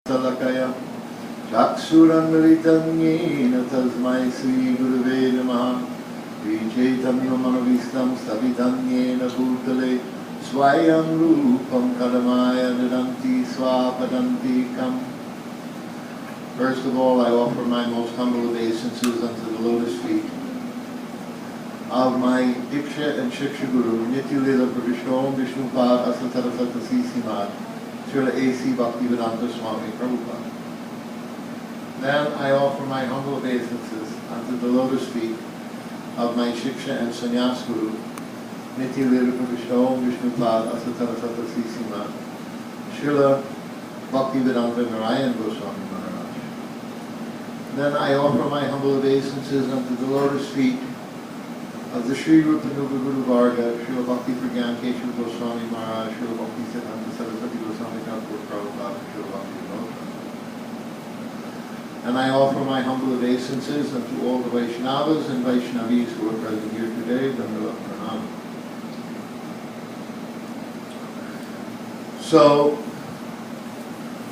Salakaya Chaksuranmritam yena tasmai Sri Gurave Namaha Vichaitamya Manavistam Stavitam yena Bhutale Swayam Rupam Kadamaya Dadanti Swapadanti Kam. First of all, I offer my most humble obeisances unto the lotus feet of my Diksha and Shiksha Guru, Nityalila Pravishno Vishnupad Asatarasata Sisimad, Srila A.C. Bhaktivedanta Swami Prabhupada. Then I offer my humble obeisances unto the lotus feet of my Shiksha and Sannyas Guru, Nityalila Pravishno Vishnupad Asatarasata Sisimad, Srila Bhaktivedanta Narayan Goswami Maharaj. Then I offer my humble obeisances unto the lotus feet of the Sri Rupa Nuga Guru Varga, Srila Bhakti Pragyan Keshav Goswami Maharaj, Srila Bhakti Siddhanta Saraswati Goswami Thakur Prabhupada, Srila Bhakti Vinod. And I offer my humble obeisances unto all the Vaishnavas and Vaishnavis who are present here today. Dandavat Pranam. So,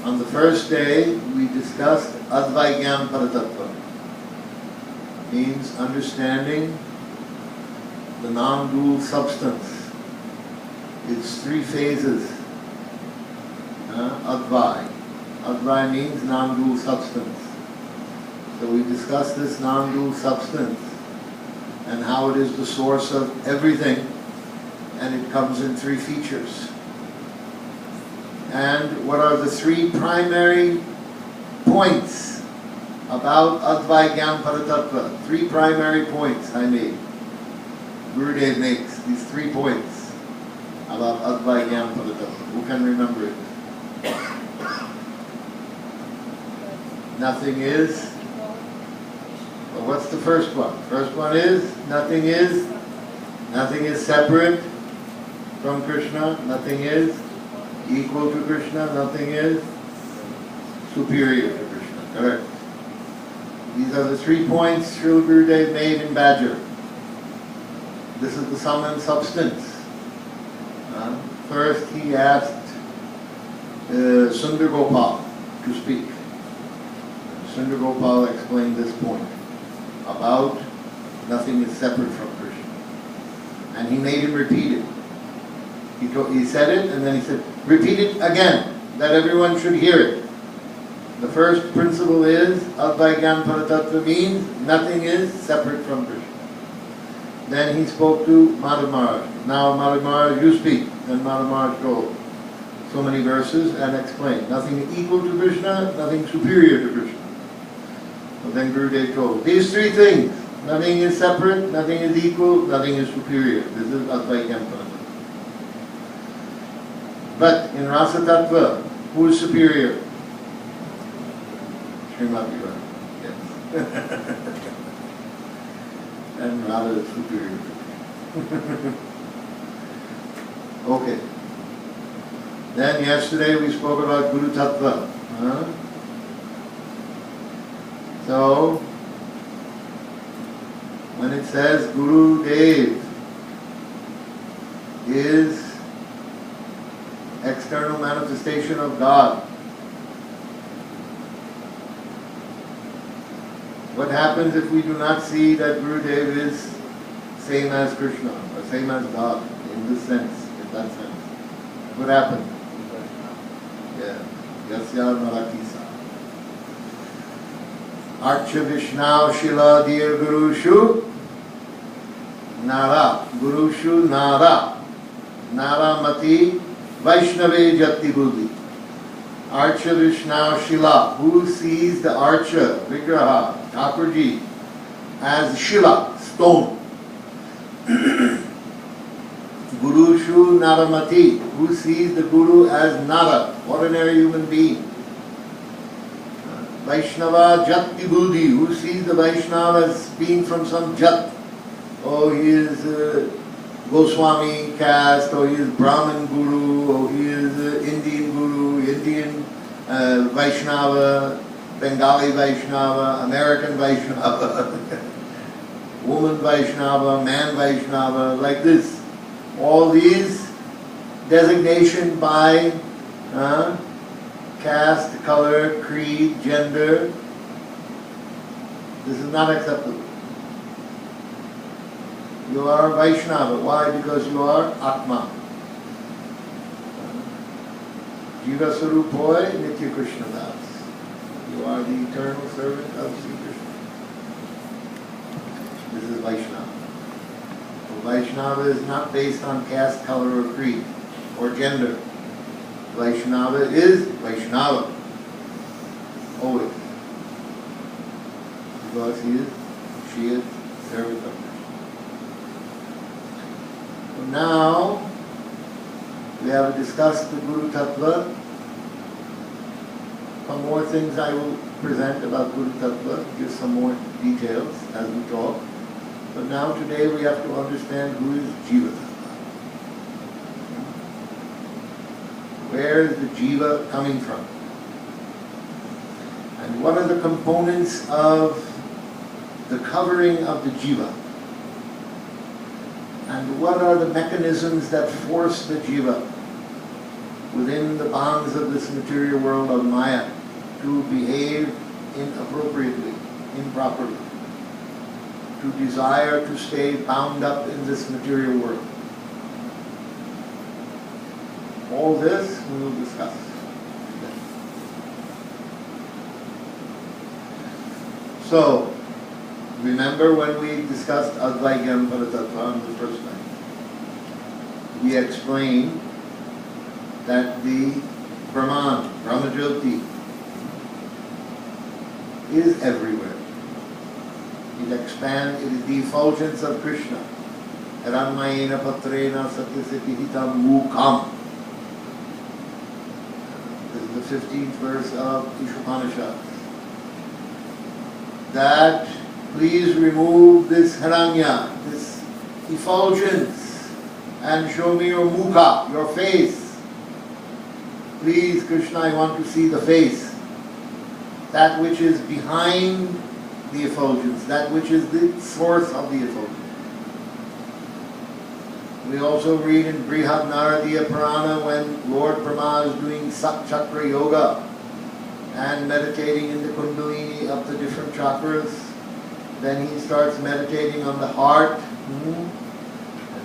on the first day, we discussed Advaigyan Paratattva. Means understanding the non-dual substance. It's three phases. Advai. Advai means non-dual substance. So we discussed this non-dual substance and how it is the source of everything, and it comes in three features. And what are the three primary points about Advaigyan Paratattva? Three primary points I made. Gurudev makes these 3 points about Advaigyan Paratattva. Who can remember it? Nothing is. Well, what's the first one? First one is nothing is separate from Krishna. Nothing is equal to Krishna. Nothing is superior to Krishna. Correct. These are the 3 points Srila Gurudev made in Badger. This is the sum and substance. First, he asked Sundar Gopal to speak. Sundar Gopal explained this point about nothing is separate from Krishna. And he made him repeat it. He said it, and then he said, repeat it again, that everyone should hear it. The first principle is, Advaigyan Paratattva means nothing is separate from Krishna. Then he spoke to Madhav Maharaj. Now Madhav Maharaj, you speak. Then Madhav Maharaj told so many verses and explained. Nothing equal to Krishna, nothing superior to Krishna. But then Gurudev told, these 3 things, nothing is separate, nothing is equal, nothing is superior. This is Advaigyan Paratattva. But in Rasa Tattva, who is superior? Srimati Radha. Yes. And Radha is superior. Okay. Then yesterday we spoke about Guru Tattva. So, when it says Guru Dev is external manifestation of God, what happens if we do not see that Gurudev is same as Krishna or same as God in this sense, in that sense? What happens? Yeah. Yasya Marakisa. Archa Vishnav Shila Dear Gurushu Nara. Gurushu Nara. Nara Mati Vaishnave Jati Buddhi. Archa Vishnav Shila. Who sees the Archa, Vigraha, Thakurji, as Shila, stone? Guru Shu Naramati. Who sees the Guru as Nara, ordinary human being? Vaishnava Jati Buddhi. Who sees the Vaishnava as being from some Jat? Oh, he is Goswami caste, or he is Brahmin Guru, or he is Indian Guru, Indian Vaishnava, Bengali Vaishnava, American Vaishnava, woman Vaishnava, man Vaishnava, like this. All these designation by caste, color, creed, gender. This is not acceptable. You are Vaishnava. Why? Because you are Atma. Jiva Sarupoy Nitya Krishna Das. You are the eternal servant of Sri Krishna. This is Vaishnava. So Vaishnava is not based on caste, color, or creed, or gender. Vaishnava is Vaishnava. Always. Because she is servant of Krishna. So now, we have discussed the Guru Tattva. Some more things I will present about Guru Tattva, give some more details as we talk. But now today we have to understand who is Jiva Tattva. Where is the Jiva coming from? And what are the components of the covering of the Jiva? And what are the mechanisms that force the Jiva within the bonds of this material world of Maya to behave inappropriately, improperly, to desire to stay bound up in this material world? All this we will discuss today. So, remember when we discussed Advaita Paratattva on the first night, we explained that the Brahman, Brahmajyoti, is everywhere. It expands, it is the effulgence of Krishna. Hiranmayena patrena satyasitihitam mukam. This is the 15th verse of Ishopanishad. That please remove this hiranya, this effulgence, and show me your mukha, your face. Please, Krishna, I want to see the face. That which is behind the effulgence, that which is the source of the effulgence. We also read in Brihad Naradiya Purana when Lord Brahma is doing Sat Chakra Yoga and meditating in the Kundalini of the different chakras. Then he starts meditating on the heart, and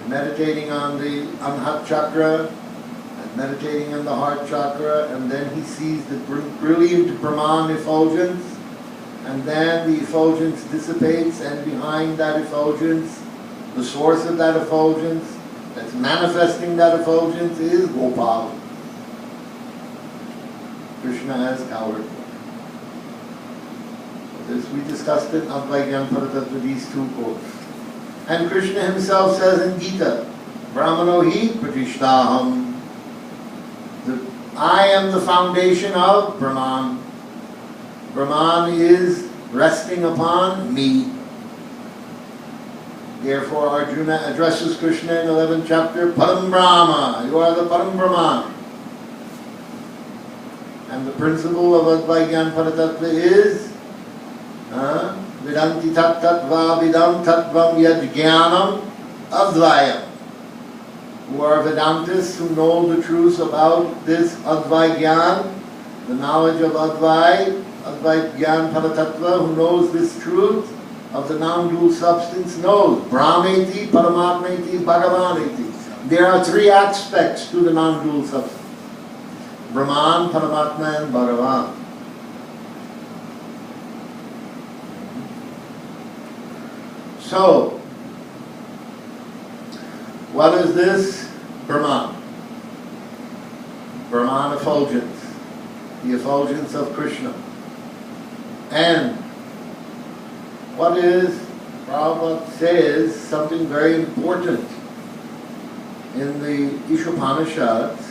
meditating on the Anhat Chakra, and meditating on the heart chakra, and then he sees the brilliant Brahman effulgence, and then the effulgence dissipates, and behind that effulgence, the source of that effulgence, that's manifesting that effulgence, is Gopal. Krishna has cowered. This we discussed in Advaita Paratattva, these two quotes. And Krishna himself says in Gita, Brahmano hi pratishtaham. I am the foundation of Brahman. Brahman is resting upon me. Therefore Arjuna addresses Krishna in 11th chapter, Param Brahma, you are the Param Brahman. And the principle of Advaita Paratattva is Vidanti tat tattva vidam tattvam yad jnanam advayam. Who are Vedantists, who know the truth about this Advaita, the knowledge of Advaita Paratattva, who knows this truth of the non-dual substance, knows Brahmeti, Paramatmeti, Bhagavaneti. There are three aspects to the non-dual substance: Brahman, Paramatma, and Bhagavan. So, what is this Brahman? Brahman effulgence, the effulgence of Krishna. And what is, Prabhupada says something very important in the Ishopanishads.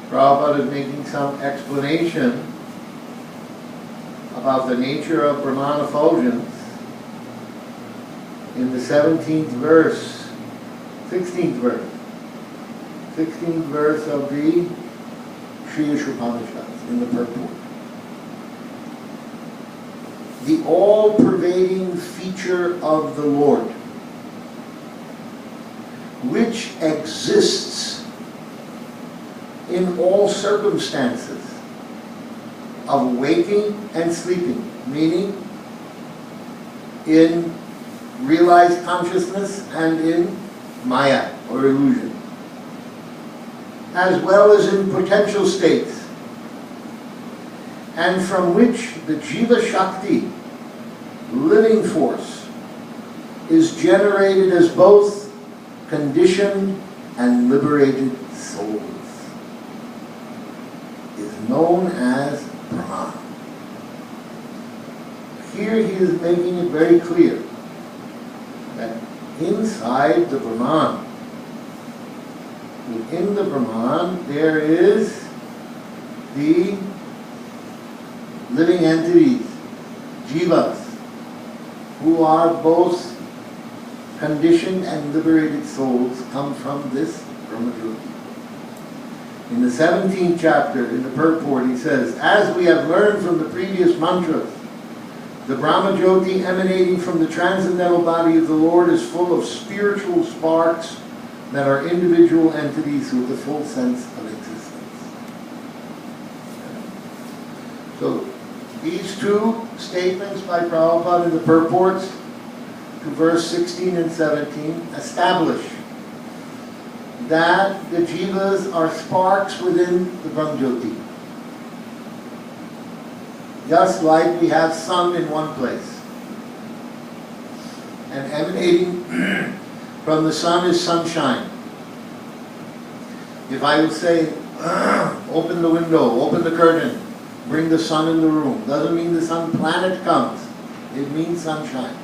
Prabhupada is making some explanation about the nature of Brahman effulgence in the 16th verse of the Sri Ishopanishads, in the purport. The all-pervading feature of the Lord which exists in all circumstances of waking and sleeping, meaning in realized consciousness and in maya, or illusion, as well as in potential states, and from which the Jiva Shakti, living force, is generated as both conditioned and liberated souls, is known as Brahman. Here he is making it very clear that inside the Brahman, within the Brahman, there is the living entities, jivas, who are both conditioned and liberated souls, come from this Brahma-jyoti. In the 17th chapter, in the purport, he says, as we have learned from the previous mantras, the Brahma-jyoti emanating from the transcendental body of the Lord is full of spiritual sparks that are individual entities with the full sense of existence. So, these two statements by Prabhupada in the purports to verse 16 and 17 establish that the jivas are sparks within the Brahma-jyoti. Just like we have sun in one place. And emanating from the sun is sunshine. If I would say, open the window, open the curtain, bring the sun in the room, doesn't mean the sun planet comes. It means sunshine.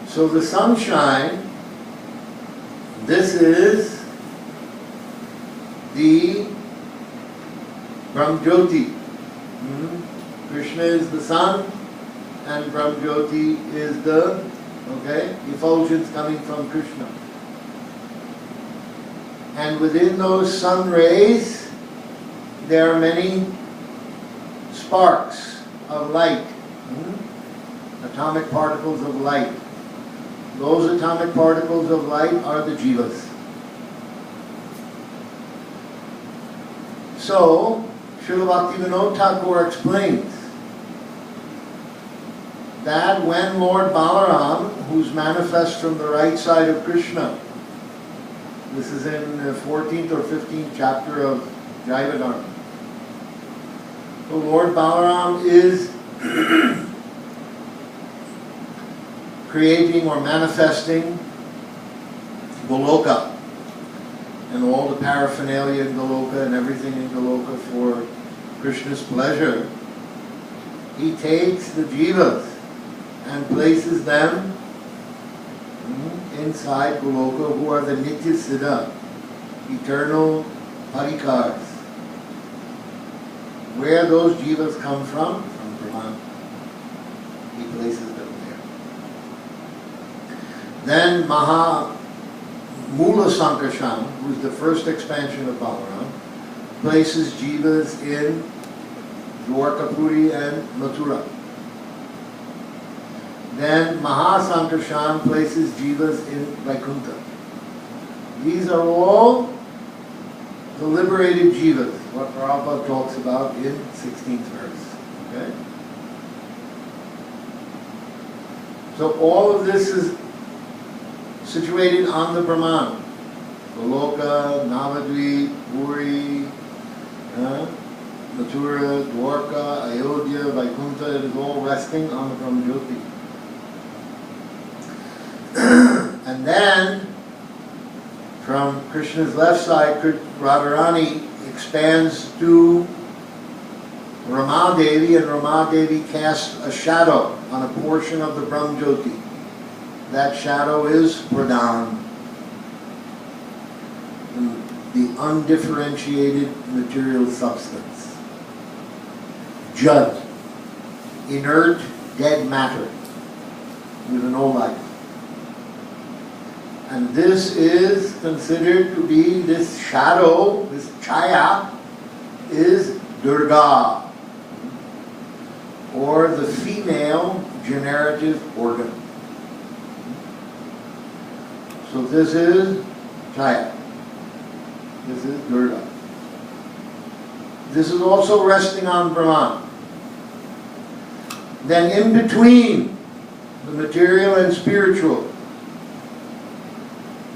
So the sunshine, this is the Brahma-jyoti. Krishna is the sun, and Brahma-jyoti is the effulgence coming from Krishna. And within those sun rays, there are many sparks of light, atomic particles of light. Those atomic particles of light are the jivas. So, Srila Bhaktivinoda Thakur explains that when Lord Balaram, who's manifest from the right side of Krishna, this is in the 14th or 15th chapter of Jiva Dharma. So Lord Balaram is creating or manifesting Goloka and all the paraphernalia in Goloka and everything in Goloka for Krishna's pleasure. He takes the jivas and places them inside Goloka, who are the Nitya Siddha, eternal parikars. Where those jivas come from Brahman. He places them there. Then Mula Sankarshan, who is the first expansion of Balaram, places jivas in Dwarkapuri and Mathura. Then Mahasankarshan places jivas in Vaikuntha. These are all the liberated jivas, what Prabhupada talks about in 16th verse. Okay? So all of this is situated on the Brahman. Goloka, Navadvip, Puri, Mathura, Dwarka, Ayodhya, Vaikuntha, it is all resting on the Brahma-jyoti. And then, from Krishna's left side, Radharani expands to Ramadevi, and Ramadevi casts a shadow on a portion of the Brahma-jyoti. That shadow is Pradhan, the undifferentiated material substance. Jad, inert, dead matter, with no life. And this is considered to be, this shadow, this chaya, is Durga, or the female generative organ. So this is Chaya. This is Durga. This is also resting on Brahman. Then in between the material and spiritual,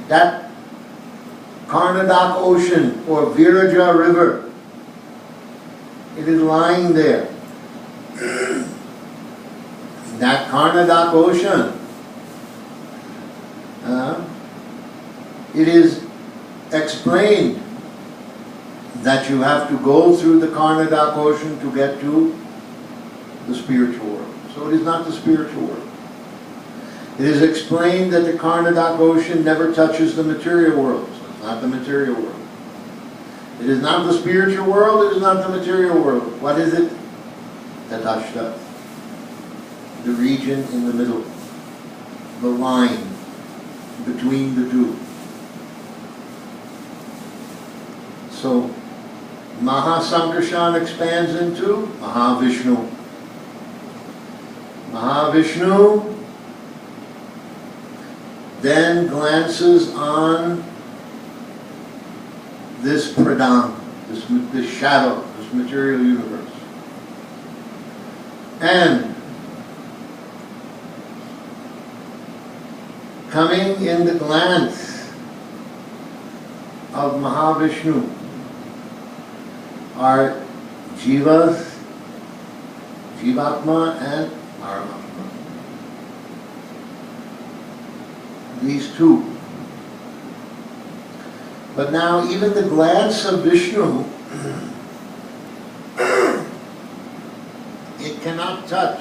that Karnadak ocean or Viraja river, it is lying there. That Karnadak ocean, it is explained that you have to go through the Karnadak ocean to get to the spiritual world. So it is not the spiritual world. It is explained that the Karnadak ocean never touches the material world. So it's not the material world. It is not the spiritual world, it is not the material world. What is it? Tatashta. The region in the middle. The line between the two. So Mahasankarshan expands into Mahavishnu. Mahavishnu then glances on this pradhan, this shadow, this material universe. And coming in the glance of Mahavishnu are Jivas, Jivatma and Paramatma. These two. But now even the glance of Vishnu, it cannot touch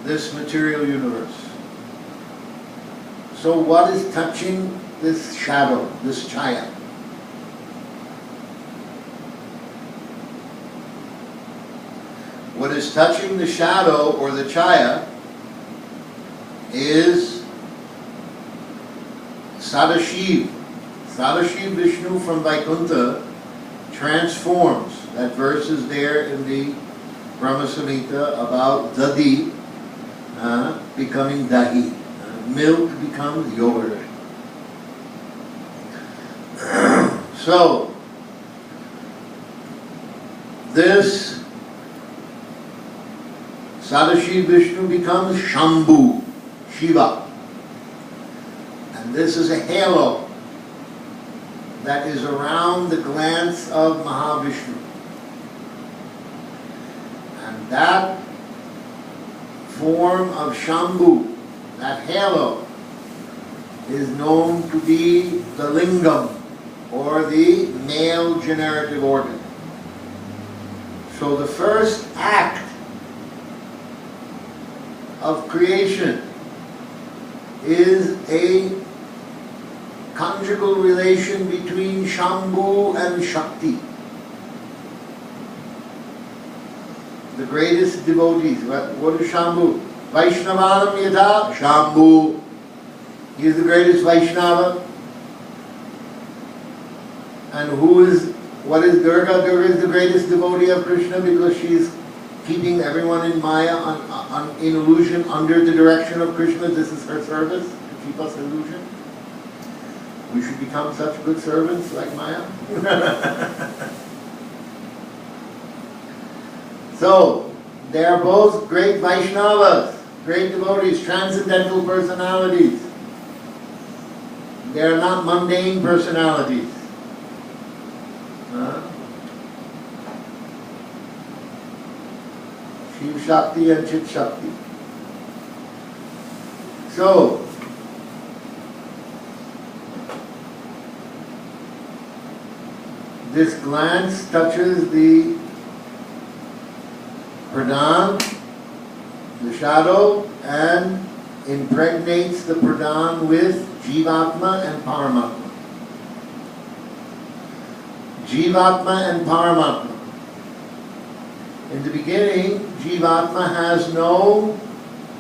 this material universe. So what is touching this shadow, this Chaya? What is touching the shadow or the Chaya is Sadashiv. Sadashiv Vishnu from Vaikuntha transforms. That verse is there in the Brahma Samhita about Dadi becoming Dahi. Milk becomes yogurt. So, this Sadashiv Vishnu becomes Shambhu, Shiva. And this is a halo that is around the glance of Mahavishnu. And that form of Shambhu, that halo, is known to be the lingam, or the male generative organ. So the first act of creation is a conjugal relation between Shambhu and Shakti. The greatest devotees. What is Shambhu? Vaishnavanam yatha Shambhu. He is the greatest Vaishnava. And what is Durga? Durga is the greatest devotee of Krishna because she is keeping everyone in Maya, in illusion, under the direction of Krishna. This is her service, to keep us in illusion. We should become such good servants like Maya. So, they are both great Vaishnavas, great devotees, transcendental personalities. They are not mundane personalities. Shiv Shakti and Chit Shakti. So, this glance touches the pradhan, the shadow, and impregnates the pradhan with Jivatma and Paramatma. Jivatma and Paramatma. In the beginning, Jivatma has no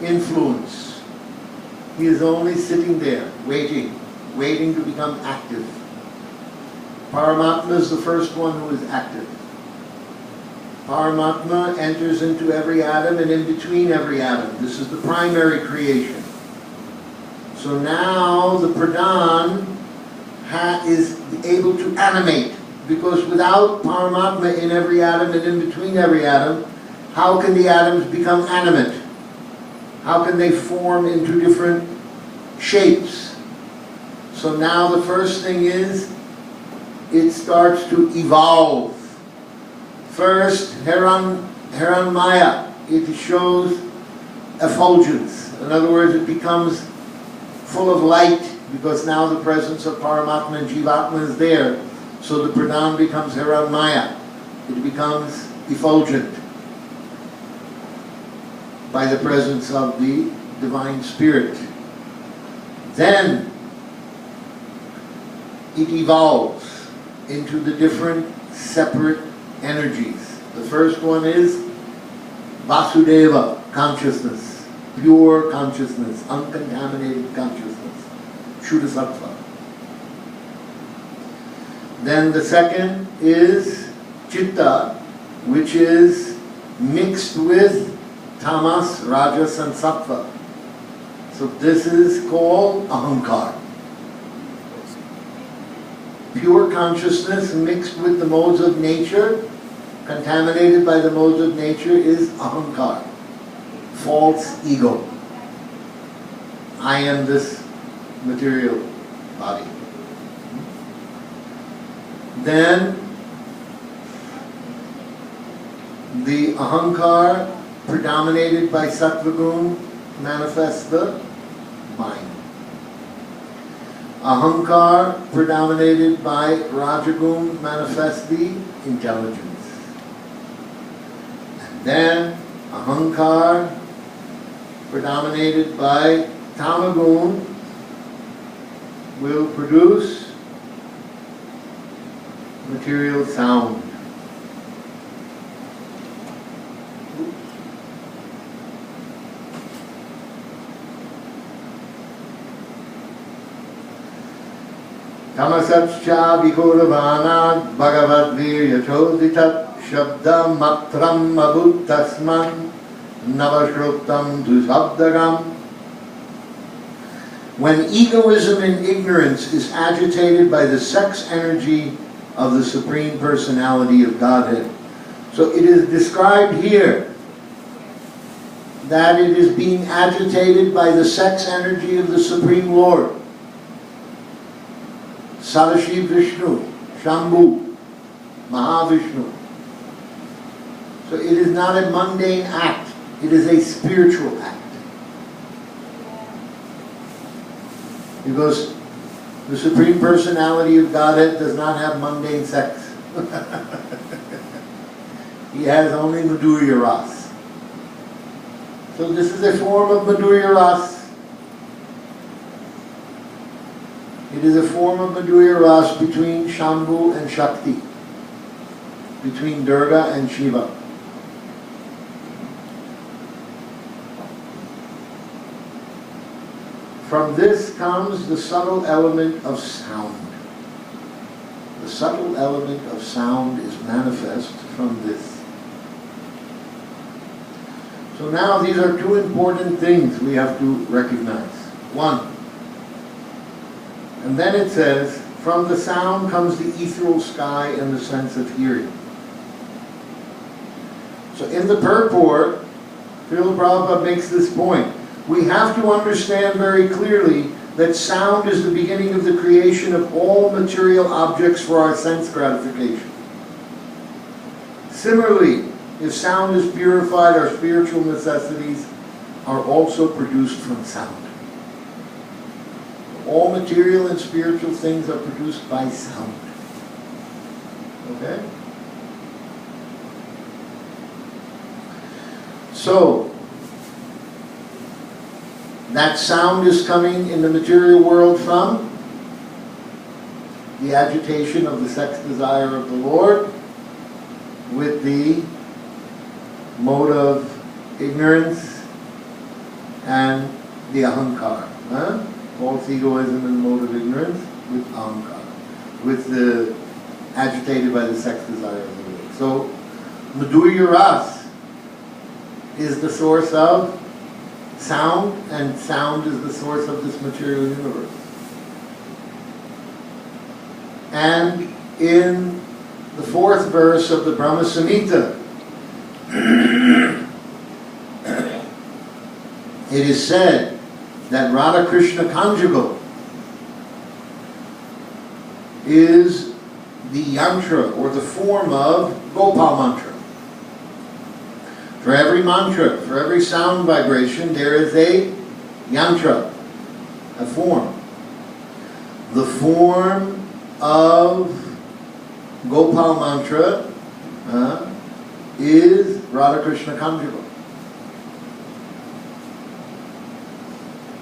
influence. He is only sitting there, waiting to become active. Paramatma is the first one who is active. Paramatma enters into every atom and in between every atom. This is the primary creation. So now the pradhan is able to animate, because without Paramatma in every atom and in between every atom, how can the atoms become animate? How can they form into different shapes? So now the first thing is, it starts to evolve. First, Hiranmaya, it shows effulgence. In other words, it becomes full of light, because now the presence of Paramatma and Jivatma is there. So the pradhan becomes Hiranmaya. It becomes effulgent by the presence of the Divine Spirit. Then it evolves into the different separate energies. The first one is Vasudeva, consciousness, pure consciousness, uncontaminated consciousness, Shuddha Sattva. Then the second is Chitta, which is mixed with Tamas, Rajas and Sattva. So this is called Ahankar. Pure consciousness mixed with the modes of nature, contaminated by the modes of nature, is Ahankar, false ego. I am this material body. Then the Ahankar, predominated by Sattva Gun, manifests the mind. Ahankar, predominated by Rajagun, manifests the intelligence. And then Ahankar, predominated by Tamagun, will produce material sound. Tamasaccha vikoravana Bhagavat viryachodhitat shabdam matram abuttasman navashrutam dusabdagam. When egoism and ignorance is agitated by the sex energy of the Supreme Personality of Godhead. So it is described here that it is being agitated by the sex energy of the Supreme Lord. Sadashiv Vishnu, Shambhu, Mahavishnu. So it is not a mundane act, it is a spiritual act. Because the Supreme Personality of Godhead does not have mundane sex. He has only Madhurya Ras. So this is a form of Madhurya Ras. It is a form of Madhurya Ras between Shambhu and Shakti, between Durga and Shiva. From this comes the subtle element of sound. The subtle element of sound is manifest from this. So now these are two important things we have to recognize. One, and then it says, from the sound comes the ethereal sky and the sense of hearing. So in the purport, Srila Prabhupada makes this point. We have to understand very clearly that sound is the beginning of the creation of all material objects for our sense gratification. Similarly, if sound is purified, our spiritual necessities are also produced from sound. All material and spiritual things are produced by sound. Okay? So, that sound is coming in the material world from the agitation of the sex desire of the Lord with the mode of ignorance and the ahankar. False egoism and the mode of ignorance with ahankar, with the agitated by the sex desire of the Lord. So, Madhurya Ras is the source of sound, and sound is the source of this material universe. And in the 4th verse of the Brahma Samhita, it is said that Radha Krishna conjugal is the yantra, or the form of Gopal mantra. For every mantra, for every sound vibration, there is a yantra, a form. The form of Gopal mantra is Radha Krishna conjugal.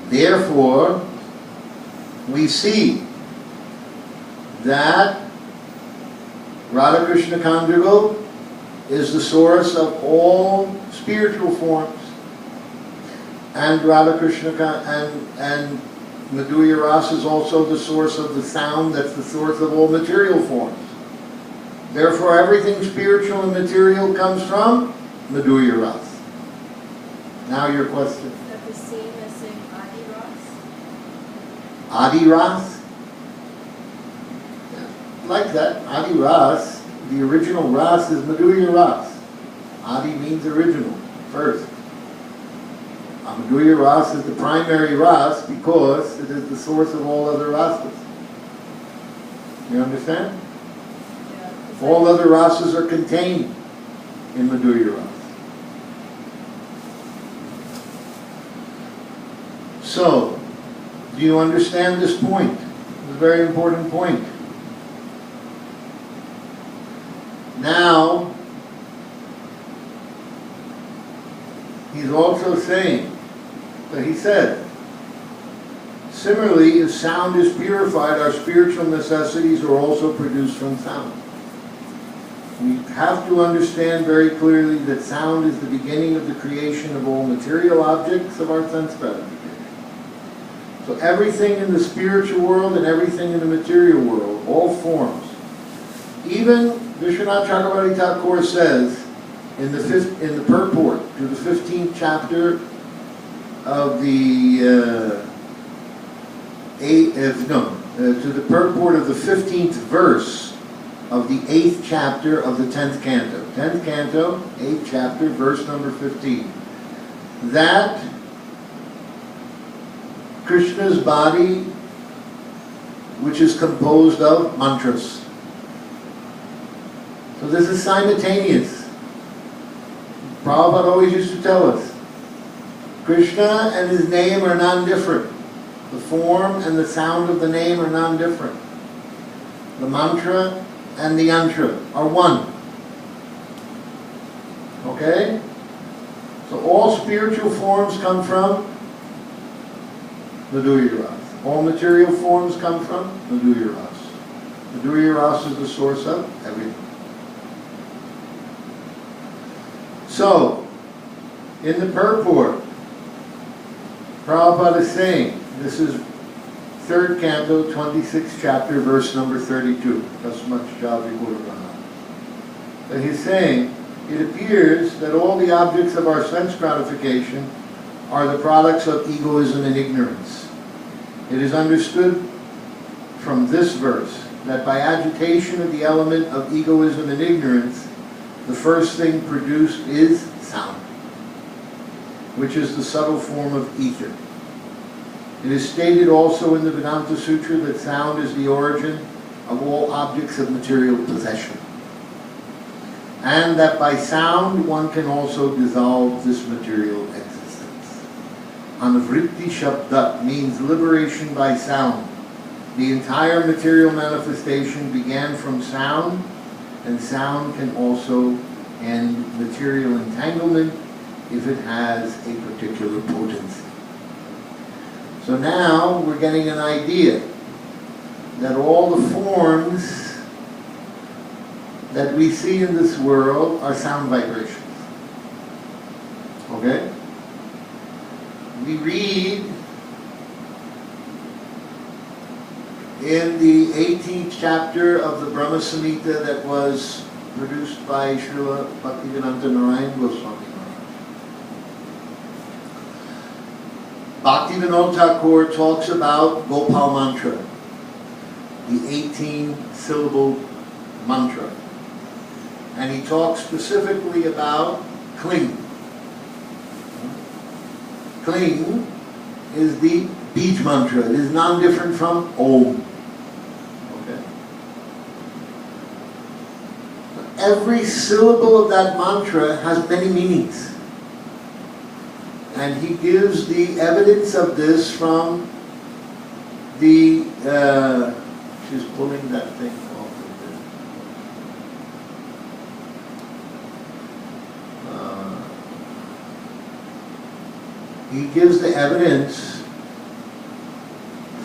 Therefore, we see that Radha Krishna conjugal is the source of all spiritual forms, and Radha Krishna and Madhurya Rasa is also the source of the sound that's the source of all material forms. Therefore, everything spiritual and material comes from Madhurya Rasa. Now your question. Is that the same as saying Adi Ras? Adi Ras? Yeah. Like that. Adi Ras, the original Ras is Madhurya Ras. Adi means original, first. Madhurya Ras is the primary Ras because it is the source of all other Rasas. You understand? Yeah. All other Rasas are contained in Madhurya Ras. So, do you understand this point? It's a very important point. Now, he's also saying that he said, similarly, if sound is purified, our spiritual necessities are also produced from sound. We have to understand very clearly that sound is the beginning of the creation of all material objects of our sense gratification. So everything in the spiritual world and everything in the material world, all forms. Even Vishwanath Chakravarti Thakur says in the purport to the 15th chapter of the to the purport of the 15th verse of the 8th chapter of the 10th canto. 10th canto, 8th chapter, verse number 15. That Krishna's body, which is composed of mantras. So this is simultaneous. Prabhupada always used to tell us, Krishna and his name are non-different. The form and the sound of the name are non-different. The mantra and the yantra are one. Okay? So all spiritual forms come from Madhurya Rasa. All material forms come from Madhurya Rasa. Madhurya Rasa is the source of everything. So, in the purport, Prabhupada is saying, this is 3rd canto, 26th chapter, verse number 32. That he's saying, it appears that all the objects of our sense gratification are the products of egoism and ignorance. It is understood from this verse that by agitation of the element of egoism and ignorance, the first thing produced is sound, which is the subtle form of ether. It is stated also in the Vedanta Sutra that sound is the origin of all objects of material possession, and that by sound one can also dissolve this material existence. Anavritti Shabdat means liberation by sound. The entire material manifestation began from sound, and sound can also end material entanglement if it has a particular potency. So now we're getting an idea that all the forms that we see in this world are sound vibrations. Okay? We read in the 18th chapter of the Brahma Samhita that was produced by Srila Bhaktivedanta Narayan Goswami Maharaj, Bhaktivinoda Thakur talks about Gopal mantra, the 18-syllable mantra. And he talks specifically about cling. Cling is the Bij mantra. It is non-different from Om. Okay. Every syllable of that mantra has many meanings. And he gives the evidence of this from the, she's pulling that thing off of there. He gives the evidence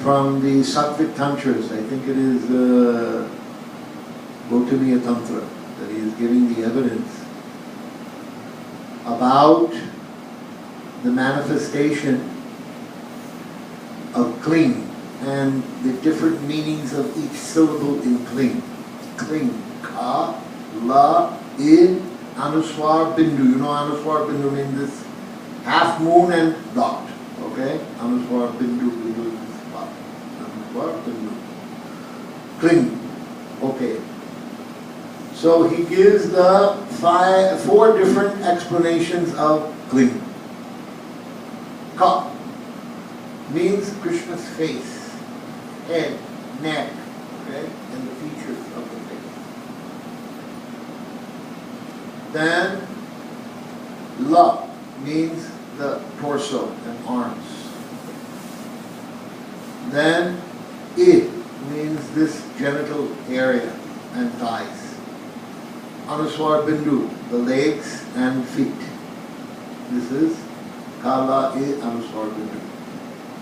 from the Sattvic Tantras. I think it is Gautamiya Tantra that he is giving the evidence about the manifestation of cling and the different meanings of each syllable in cling. Cling. Ka, la, I, anuswar, bindu. You know anuswar, bindu means this half moon and dot. Okay? Anuswar, bindu, bindu is this dot. Anuswar, bindu. Cling. Okay. So he gives the four different explanations of cling. Ka means Krishna's face, head, neck, okay, and the features of the face. Then La means the torso and arms. Then I means this genital area and thighs. Anuswar Bindu, the legs and feet. This is Kala I Anuswar Bindu.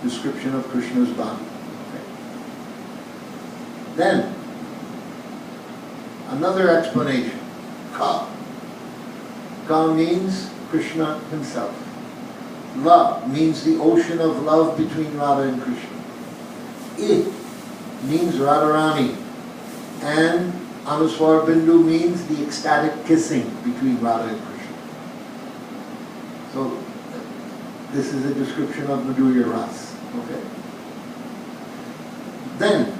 Description of Krishna's body. Okay. Then, another explanation. Ka. Ka means Krishna himself. La means the ocean of love between Radha and Krishna. I means Radharani. And Anuswar Bindu means the ecstatic kissing between Radha and Krishna. So, this is a description of Madhurya Ras. Okay. Then,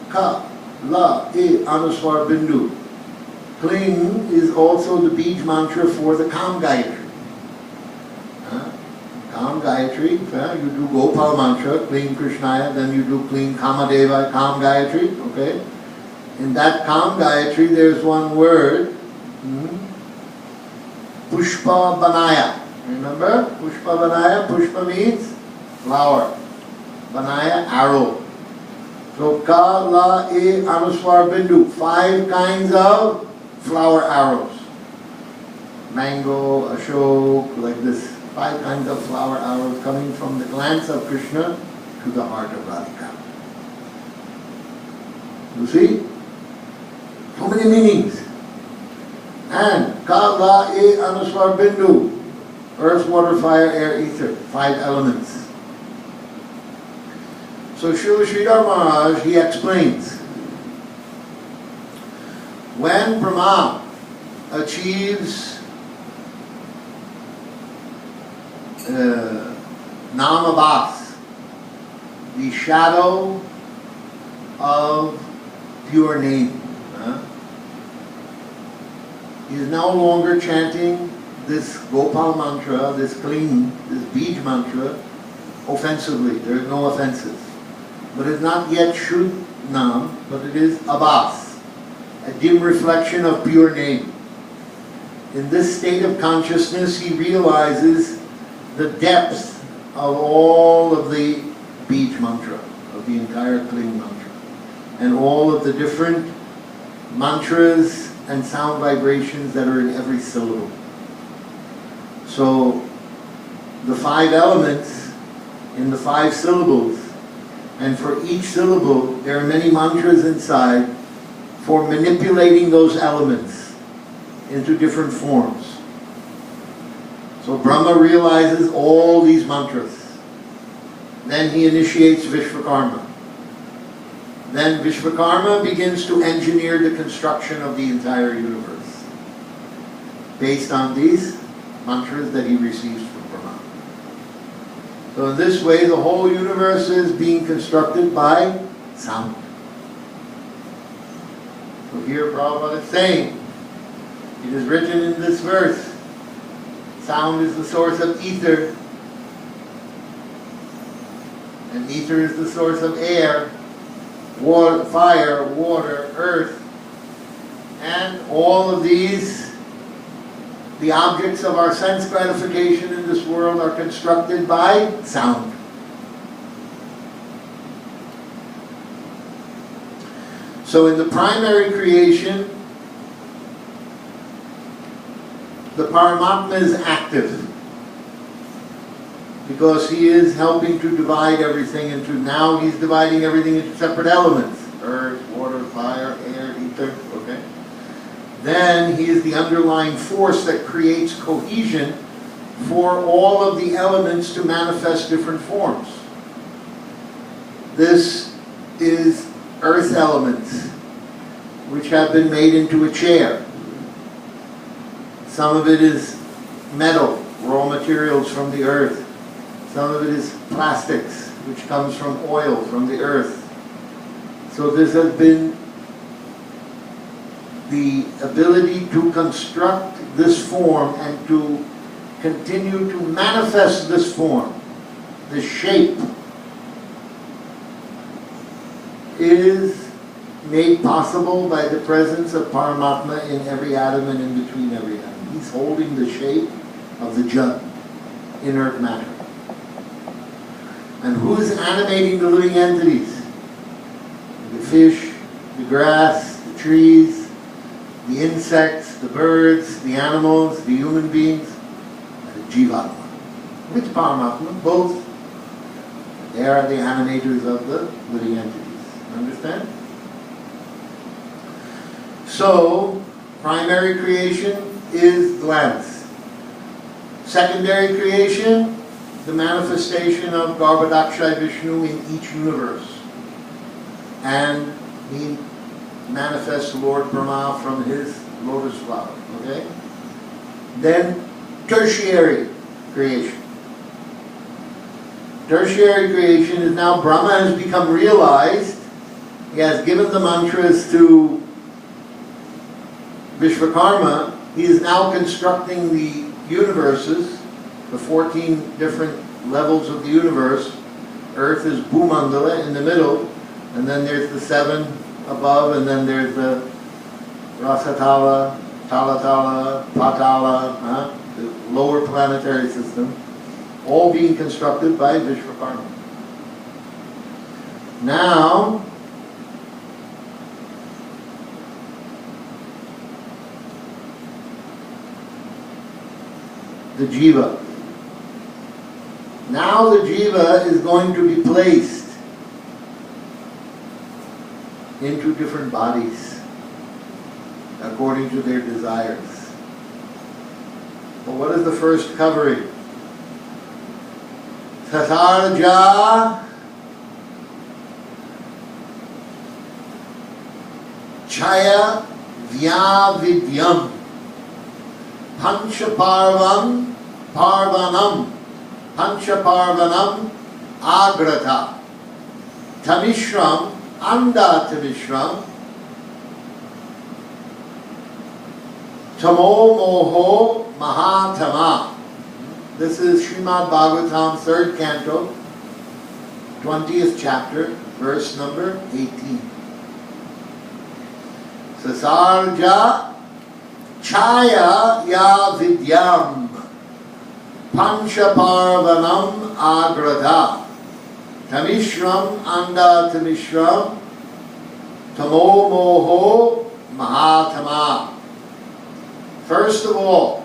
Ka, La, I, Anuswar Bindu. Cling is also the Bij mantra for the Kam Gayatri. Kam Gayatri, you do Gopal mantra, Cling Krishnaya, then you do Cling Kamadeva, Kam Gayatri, okay? In that Kam Gayatri, there's one word, Pushpa Banaya. Remember? Pushpa Banaya, Pushpa means flower. Banaya, arrow. So Ka, La, I, Anuswar Bindu, 5 kinds of flower arrows. Mango, Ashok, like this. 5 kinds of flower arrows coming from the glance of Krishna to the heart of Radhika. You see? So many meanings. And Ka, La, I, Anuswar Bindu. Earth, water, fire, air, ether. 5 elements. So Srila Sridhar Maharaj, he explains. When Brahma achieves Namabhas, the shadow of pure name, he is no longer chanting this Gopal mantra, this Kling, this Bij mantra, offensively. There is no offenses. But it's not yet Shuddh Nam, but it is Abhas, a dim reflection of pure name. In this state of consciousness, he realizes the depth of all of the Bij mantra, of the entire Kling mantra, and all of the different mantras and sound vibrations that are in every syllable. So, the 5 elements in the 5 syllables, and for each syllable, there are many mantras inside for manipulating those elements into different forms. So Brahma realizes all these mantras. Then he initiates Vishvakarma. Then Vishvakarma begins to engineer the construction of the entire universe based on these mantras that he receives from Brahma. So in this way, the whole universe is being constructed by sound. So here Prabhupada is saying, it is written in this verse, sound is the source of ether, and ether is the source of air, water, fire, water, earth, and all of these, the objects of our sense gratification in this world, are constructed by sound. So in the primary creation, the Paramatma is active because he is helping to divide everything into, now he's dividing everything into separate elements. Earth, water, fire, air, ether, okay? Then he is the underlying force that creates cohesion for all of the elements to manifest different forms. This is earth elements, which have been made into a chair. Some of it is metal, raw materials from the earth. Some of it is plastics, which comes from oil from the earth. So this has been the ability to construct this form and to continue to manifest this form, this shape, is made possible by the presence of Paramatma in every atom and in between every atom. He's holding the shape of the jug, inert matter. And who is animating the living entities? The fish, the grass, the trees, the insects, the birds, the animals, the human beings, and the Jiva. Which Paramatma? Both. They are the animators of the living entities. Understand? So, primary creation is glance. Secondary creation, the manifestation of Garbhodakshaya Vishnu in each universe. And he manifests Lord Brahma from his lotus flower. Okay? Then, tertiary creation. Tertiary creation is now Brahma has become realized. He has given the mantras to Vishvakarma. He is now constructing the universes, the 14 different levels of the universe. Earth is Bhumandala in the middle, and then there's the 7 above, and then there's the Rasatala, Talatala, Patala, the lower planetary system, all being constructed by Vishvakarma. Now, the Jiva. Now the Jiva is going to be placed into different bodies according to their desires. But what is the first covering? Tasarja Chaya Vyavidyam Panchaparvam Parvanam Panchaparvanam Agrata Tamishram Anda Tamishram Tamo Moho Mahatama. This is Srimad Bhagavatam, 3rd canto, 20th chapter, verse number 18. Sasarja Chaya Ya Vidyam Panchaparvanam Agrada Tamishram Anda Tamishram Tamo Moho Mahatama. First of all,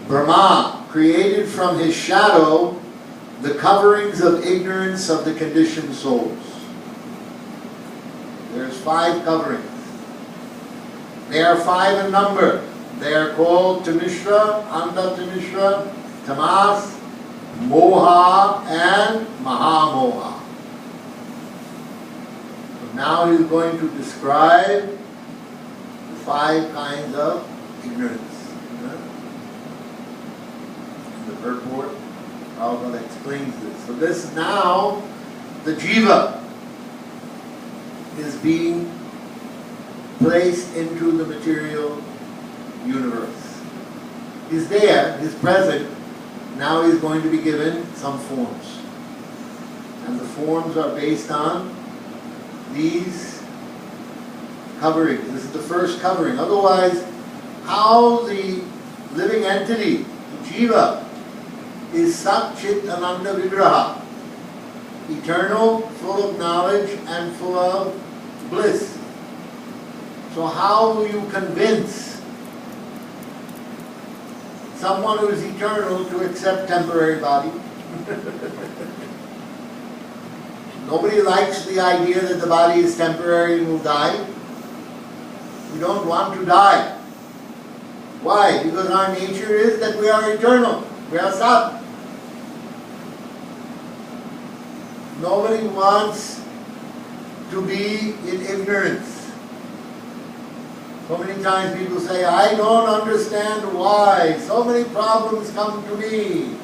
Brahma created from his shadow the coverings of ignorance of the conditioned souls. There's 5 coverings. They are 5 in number. They are called Tamishra, Anda Tamishra, Tamas, Moha, and Mahamoha. So now he's going to describe the 5 kinds of ignorance. The purport. Bhagavat explains this. So this now, the Jiva is being placed into the material universe. He's there, he's present, now he's going to be given some forms. And the forms are based on these coverings. This is the first covering. Otherwise, how the living entity, the Jiva, is Sat Chit Ananda Vigraha, eternal, full of knowledge and full of bliss. So how will you convince someone who is eternal to accept temporary body? Nobody likes the idea that the body is temporary and will die. We don't want to die. Why? Because our nature is that we are eternal. We are Sat. Nobody wants to be in ignorance. So many times people say, I don't understand why. So many problems come to me.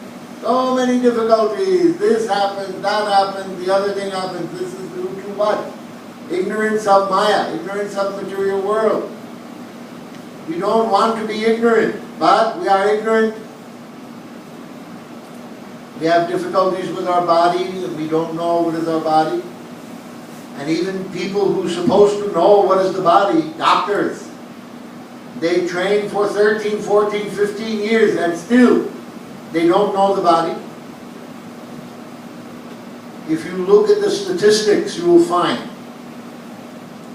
So many difficulties. This happens, that happens, the other thing happens. This is due to what? Ignorance of Maya, ignorance of the material world. We don't want to be ignorant, but we are ignorant. We have difficulties with our body and we don't know what is our body. And even people who are supposed to know what is the body, doctors, they train for 13, 14, 15 years and still they don't know the body. If you look at the statistics, you will find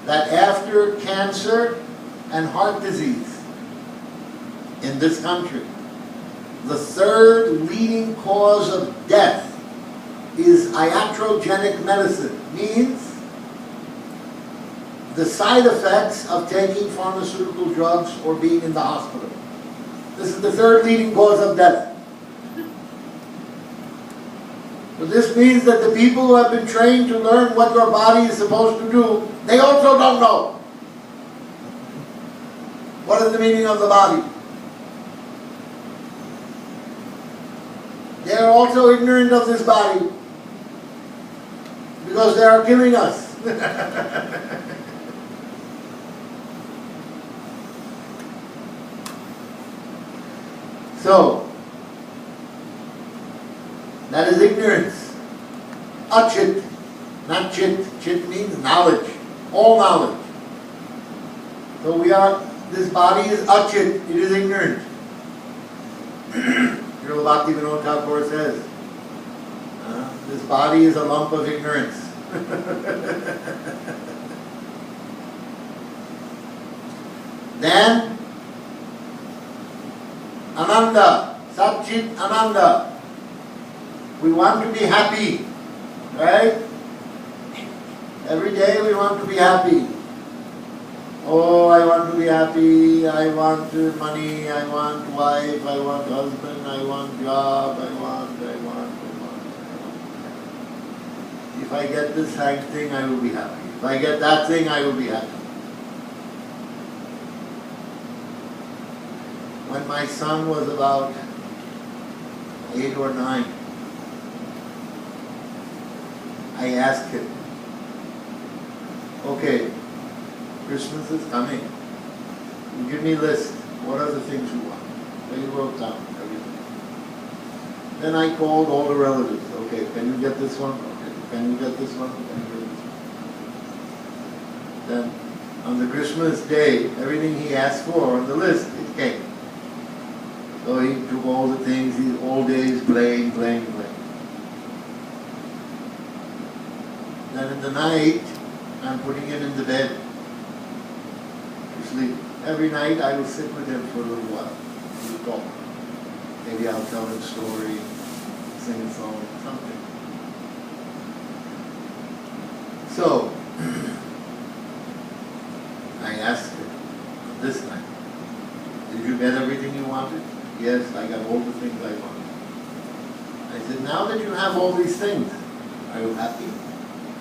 that after cancer and heart disease in this country, the third leading cause of death is iatrogenic medicine, means the side effects of taking pharmaceutical drugs or being in the hospital. This is the third leading cause of death. So this means that the people who have been trained to learn what your body is supposed to do, they also don't know. What is the meaning of the body? They are also ignorant of this body because they are killing us. So, that is ignorance. Achit, not chit. Chit means knowledge, all knowledge. So this body is achit, it is ignorant. Bhakti Vinod Thakur says, this body is a lump of ignorance. Then, Ananda, Sat-Chit Ananda. We want to be happy, right? Every day we want to be happy. Oh, I want to be happy, I want money, I want wife, I want husband, I want job, I want. If I get this thing, I will be happy. If I get that thing, I will be happy. When my son was about 8 or 9, I asked him, okay, Christmas is coming. You give me a list. What are the things you want? So he wrote down everything. Then I called all the relatives. Okay, can you get this one? Okay, can you get this one? Can you get this one? Then on the Christmas day, everything he asked for on the list, it came. So he took all the things, all days playing. Then in the night, I'm putting him in the bed to sleep. Every night I will sit with him for a little while. We'll talk. Maybe I'll tell him a story, sing a song, something. So, I asked him this night, did you get everything you wanted? Yes, I got all the things I wanted. I said, now that you have all these things, are you happy?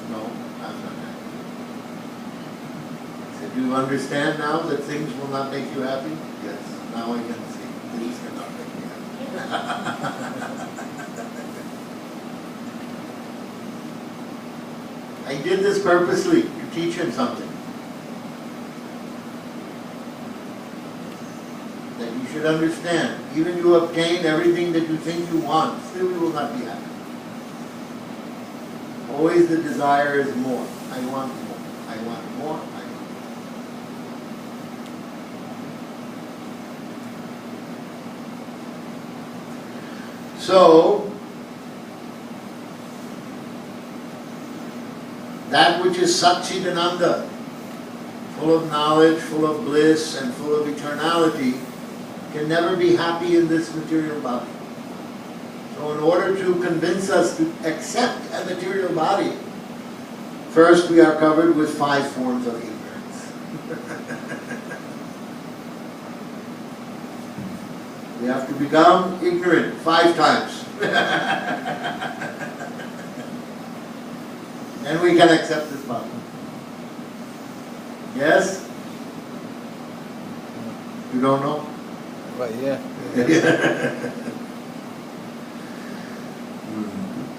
No, I'm not happy. I said, do you understand now that things will not make you happy? Yes, now I can see. Things cannot make me happy. I did this purposely to teach him something. That you should understand. Even you obtain everything that you think you want, still you will not be happy. Always the desire is more. I want more. I want more. I want more. So, that which is Satchidananda, full of knowledge, full of bliss, and full of eternality, can never be happy in this material body. So in order to convince us to accept a material body, first we are covered with 5 forms of ignorance. We have to become ignorant 5 times. Then we can accept this body. Yes? You don't know? Right, yeah.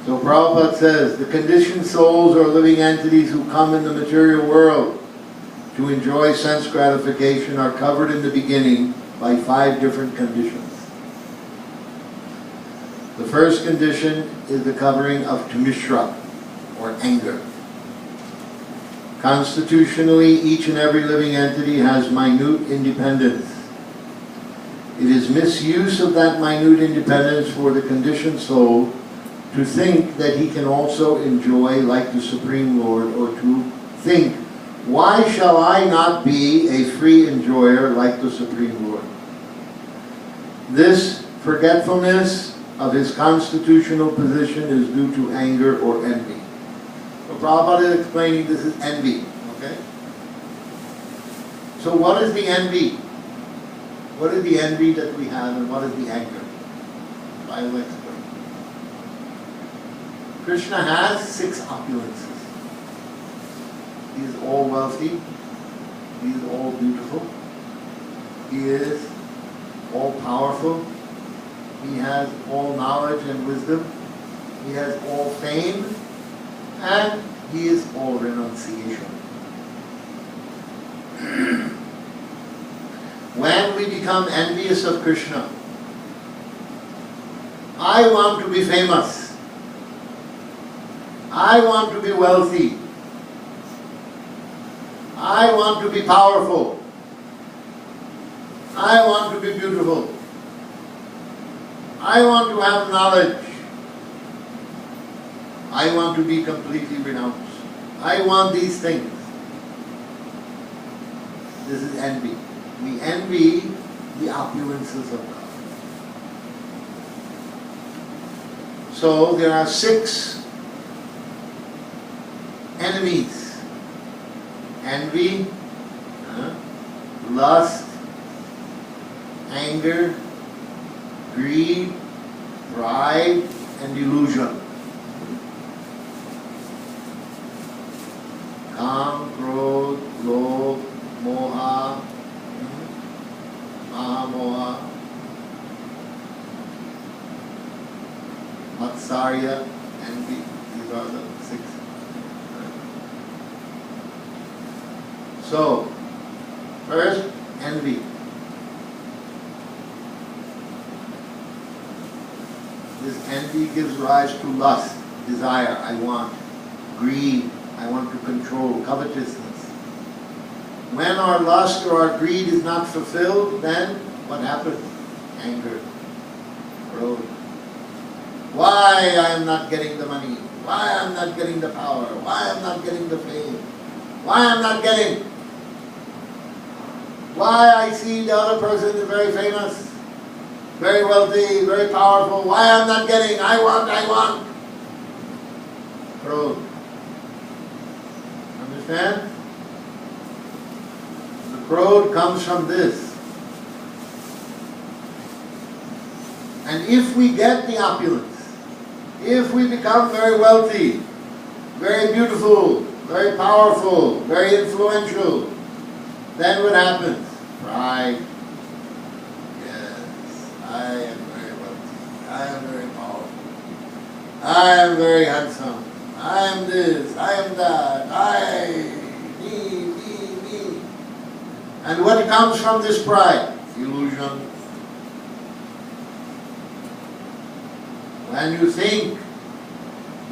So Prabhupada says, the conditioned souls are living entities who come in the material world to enjoy sense gratification are covered in the beginning by 5 different conditions. The first condition is the covering of tamishra, or anger. Constitutionally, each and every living entity has minute independence. It is misuse of that minute independence for the conditioned soul to think that he can also enjoy like the Supreme Lord, or to think, why shall I not be a free enjoyer like the Supreme Lord? This forgetfulness of his constitutional position is due to anger or envy. So Prabhupada is explaining this is envy. Okay? So what is the envy? What is the envy that we have, and what is the anger? I will explain. Krishna has 6 opulences. He is all wealthy. He is all beautiful. He is all powerful. He has all knowledge and wisdom. He has all fame. And he is all renunciation. When we become envious of Krishna, I want to be famous. I want to be wealthy. I want to be powerful. I want to be beautiful. I want to have knowledge. I want to be completely renounced. I want these things. This is envy. We envy the opulences of God. So there are 6 enemies. Envy, lust, anger, greed, pride, and delusion. Kam, Krodh, Lobh, Moha, Mahamoha, Matsarya, envy. These are the 6. So, first, envy. This envy gives rise to lust, desire, I want, greed, I want to control, covetousness. When our lust or our greed is not fulfilled, then what happens? Anger, growth. Why I am not getting the money? Why I am not getting the power? Why I am not getting the fame? Why I am not getting? Why I see the other person is very famous, very wealthy, very powerful. Why I am not getting? I want. Growth. Understand? The growth comes from this. And if we get the opulence, if we become very wealthy, very beautiful, very powerful, very influential, then what happens? Pride. Yes, I am very wealthy. I am very powerful. I am very handsome. I am this, I am that, me. And what comes from this pride? Illusion. When you think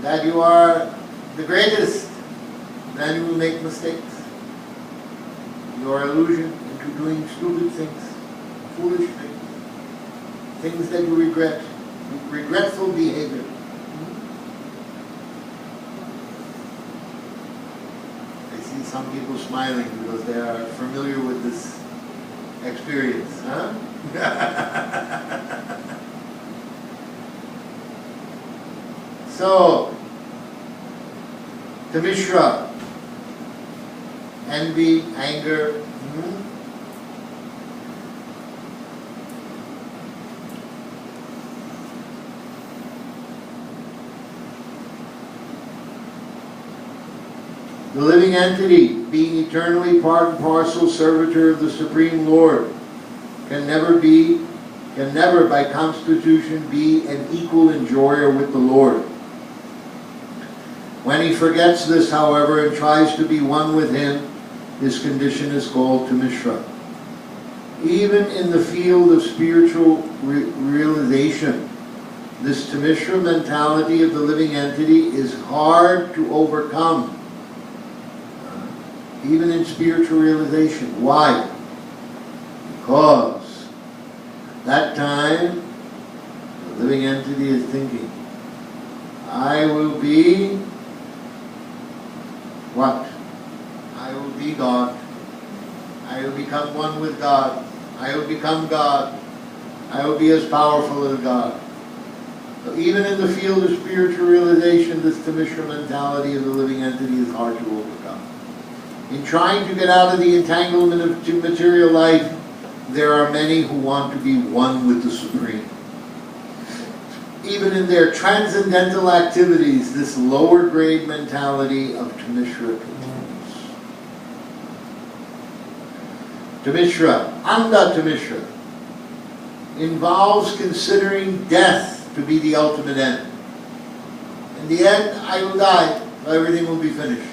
that you are the greatest, then you will make mistakes. Your illusion into doing stupid things, foolish things, things that you regret, regretful behavior. I see some people smiling because they are familiar with this experience. Huh? So, Tamishra, envy, anger. The living entity, being eternally part and parcel servitor of the Supreme Lord, can never by constitution be an equal enjoyer with the Lord. When he forgets this, however, and tries to be one with him, his condition is called Tamishra. Even in the field of spiritual realization, this Tamishra mentality of the living entity is hard to overcome. Even in spiritual realization. Why? Because that time the living entity is thinking, I will be what? I will be God. I will become one with God. I will become God. I will be as powerful as God. So even in the field of spiritual realization, this Tamishra mentality of the living entity is hard to overcome. In trying to get out of the entanglement of material life, there are many who want to be one with the Supreme. Even in their transcendental activities, this lower grade mentality of Tamishra continues. Tamishra, Anda Tamishra, involves considering death to be the ultimate end. In the end, I will die, so everything will be finished.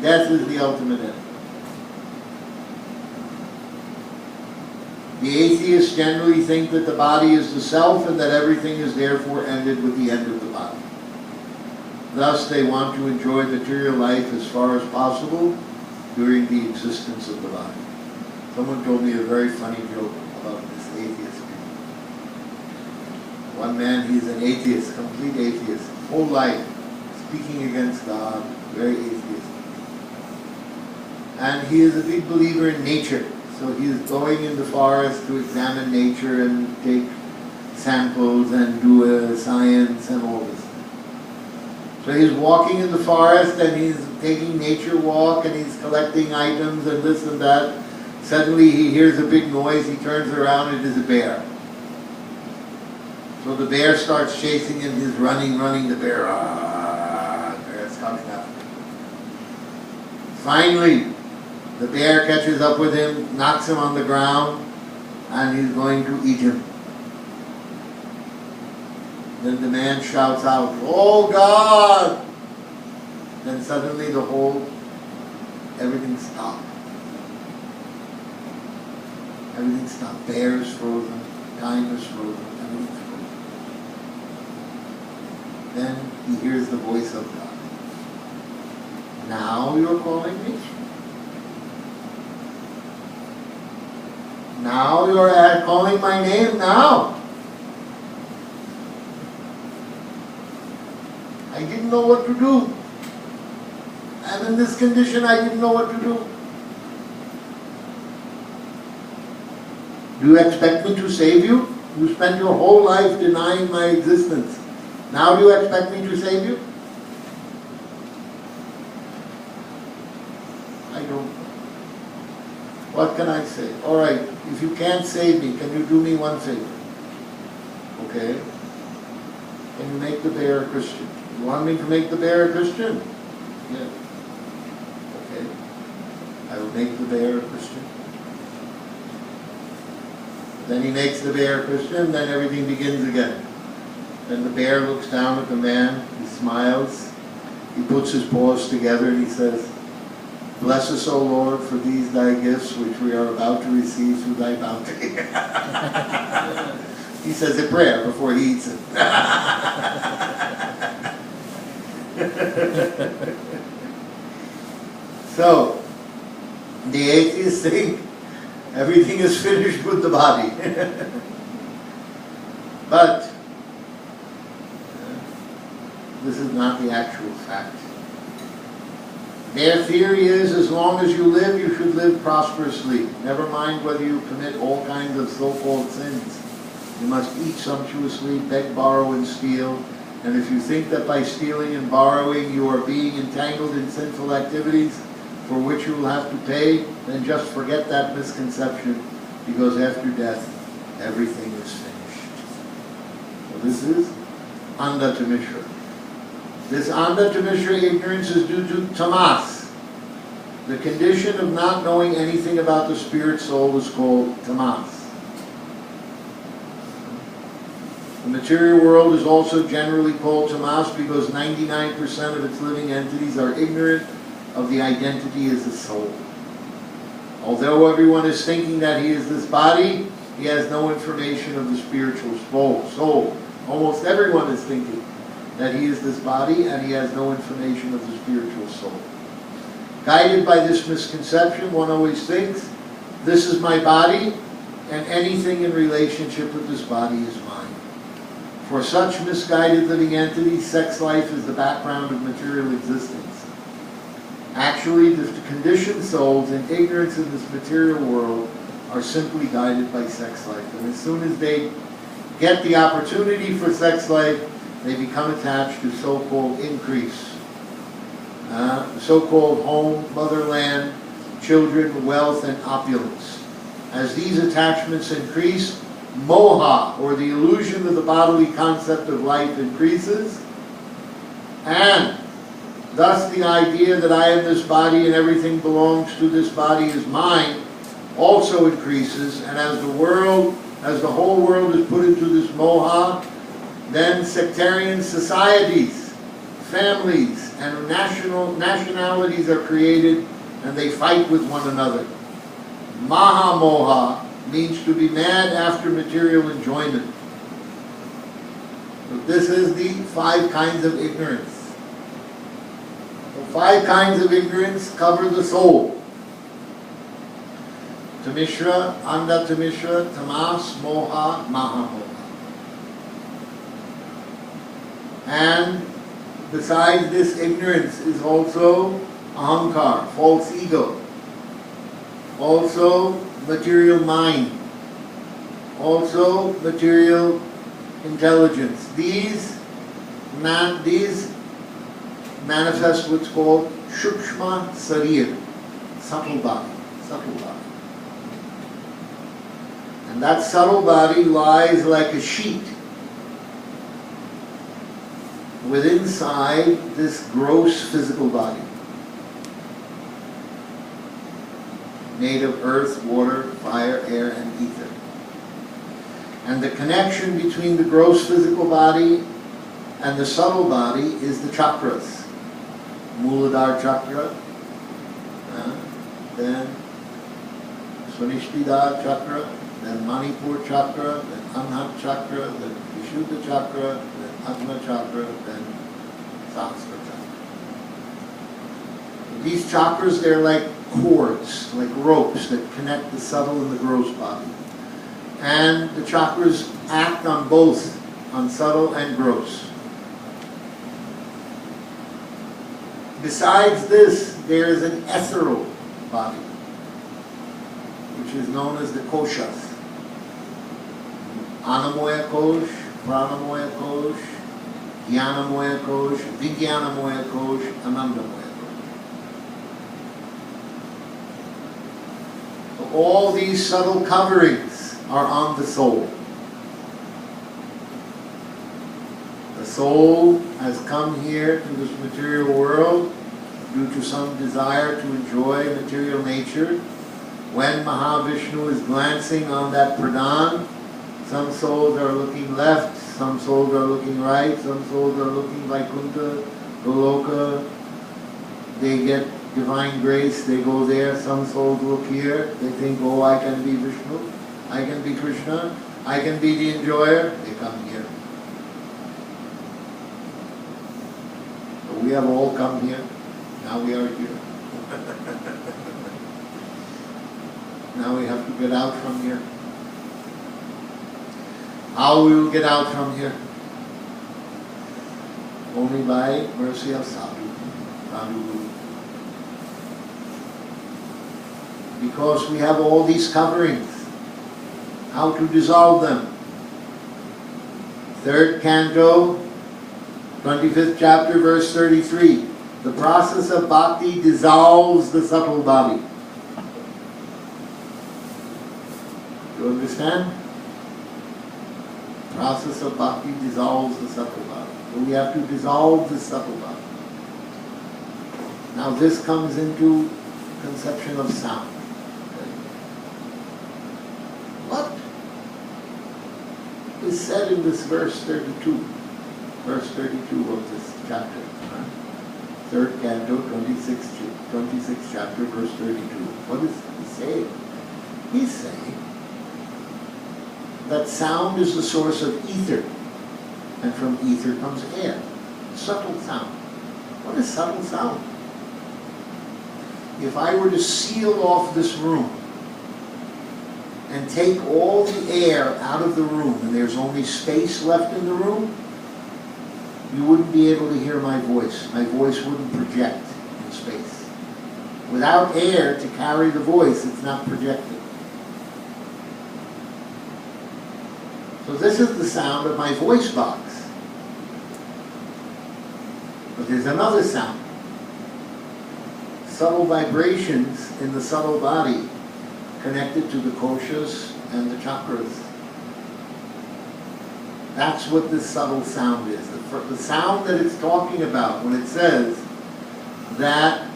Death is the ultimate end. The atheists generally think that the body is the self and that everything is therefore ended with the end of the body. Thus, they want to enjoy material life as far as possible during the existence of the body. Someone told me a very funny joke about this atheist. One man, he's an atheist, complete atheist, whole life, speaking against God, very atheist. And he is a big believer in nature. So he is going in the forest to examine nature and take samples and do a science and all this. So he's walking in the forest and he's taking nature walk and he's collecting items and this and that. Suddenly he hears a big noise, he turns around, it is a bear. So the bear starts chasing him, he's running, the bear, bear's coming up. Finally, the bear catches up with him, knocks him on the ground, and he's going to eat him. Then the man shouts out, "Oh God!" Then suddenly everything stopped. Everything stopped. Bear's frozen, time is frozen, everything's frozen. Then he hears the voice of God. Now you're calling me? Now you're calling my name now. I didn't know what to do. I'm in this condition, I didn't know what to do. Do you expect me to save you? You spent your whole life denying my existence. Now do you expect me to save you? I don't. What can I say? All right, if you can't save me, can you do me one favor? Okay. Can you make the bear a Christian? You want me to make the bear a Christian? Yeah. Okay. I will make the bear a Christian. Then he makes the bear a Christian, then everything begins again. Then the bear looks down at the man, he smiles, he puts his paws together and he says, "Bless us, O Lord, for these thy gifts which we are about to receive through thy bounty." He says a prayer before he eats it. So, the atheists think everything is finished with the body. But this is not the actual fact. Their theory is, as long as you live, you should live prosperously. Never mind whether you commit all kinds of so-called sins. You must eat sumptuously, beg, borrow, and steal. And if you think that by stealing and borrowing you are being entangled in sinful activities for which you will have to pay, then just forget that misconception, because after death, everything is finished. So this is Anda to Mishra. This Anda to Mishra ignorance is due to tamas. The condition of not knowing anything about the spirit soul is called tamas. The material world is also generally called tamas because 99% of its living entities are ignorant of the identity as a soul. Although everyone is thinking that he is this body, he has no information of the spiritual soul. Almost everyone is thinking that he is this body and he has no information of the spiritual soul. Guided by this misconception, one always thinks, this is my body and anything in relationship with this body is mine. For such misguided living entities, sex life is the background of material existence. Actually, the conditioned souls in ignorance in this material world are simply guided by sex life. And as soon as they get the opportunity for sex life, they become attached to so-called increase. So-called home, motherland, children, wealth, and opulence. As these attachments increase, moha, or the illusion of the bodily concept of life, increases, and thus the idea that I am this body and everything belongs to this body is mine also increases, and as the whole world is put into this moha, then sectarian societies, families, and nationalities are created, and they fight with one another. Mahamoha means to be mad after material enjoyment. So this is the 5 kinds of ignorance. The 5 kinds of ignorance cover the soul. Tamishra, Anda Tamishra, Tamas, Moha, Mahamoha. And besides this ignorance is also ahankar, false ego. Also material mind. Also material intelligence. These manifest what's called shukshma sarir, subtle body. And that subtle body lies like a sheet within inside this gross physical body, made of earth, water, fire, air, and ether. And the connection between the gross physical body and the subtle body is the chakras. Muladhara chakra, then Swanishtidhara chakra, then Manipur chakra, then Anhat chakra, then Vishuddha chakra, then Ajna chakra, then Sahasrara chakra. These chakras, they're like cords, like ropes that connect the subtle and the gross body. And the chakras act on both, on subtle and gross. Besides this, there is an ethereal body, which is known as the koshas. Anamoya kosh, pranamoya kosh, jnanamoya kosh, vijnanamoya kosh, anandamoya kosh. So all these subtle coverings are on the soul. The soul has come here to this material world due to some desire to enjoy material nature. When Mahavishnu is glancing on that pradhan, some souls are looking left, Some souls are looking right, some souls are looking Vaikuntha, Goloka. They get divine grace, they go there. Some souls look here, they think, oh, I can be Vishnu, I can be Krishna, I can be the enjoyer. They come here. So we have all come here. Now we are here. Now we have to get out from here. How we will get out from here? Only by mercy of Sadhu. Sadhu. Because we have all these coverings. How to dissolve them? 3rd canto, 25th chapter, verse 33. The process of bhakti dissolves the subtle body. You understand? The process of bhakti dissolves the subtle body. So we have to dissolve the subtle body. Now this comes into conception of sound. What is said in this verse 32? Verse 32 of this chapter. 3rd canto, 26th chapter, verse 32. What is he saying? He's saying that sound is the source of ether, and from ether comes air. Subtle sound. What is subtle sound? If I were to seal off this room and take all the air out of the room and there's only space left in the room, you wouldn't be able to hear my voice. My voice wouldn't project in space. Without air to carry the voice, it's not projected. So this is the sound of my voice box. But there's another sound. Subtle vibrations in the subtle body connected to the koshas and the chakras. That's what this subtle sound is. The sound that it's talking about when it says that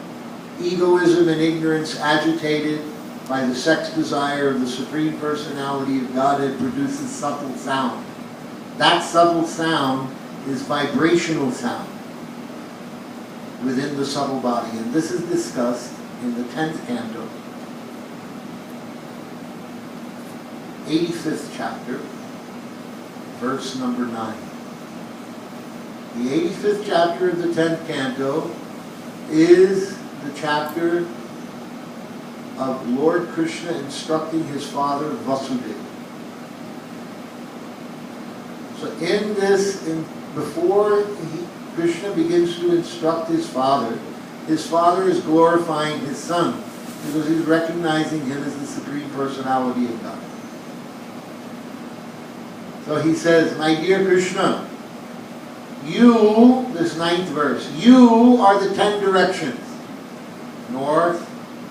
egoism and ignorance agitated by the sex desire of the Supreme Personality of Godhead produces subtle sound. That subtle sound is vibrational sound within the subtle body. And this is discussed in the 10th canto, 85th chapter, verse number 9. The 85th chapter of the 10th canto is the chapter of Lord Krishna instructing his father Vasudeva. So in this, before Krishna begins to instruct his father is glorifying his son because he's recognizing him as the Supreme Personality of God. So he says, my dear Krishna, you, this 9th verse, you are the 10 directions. North,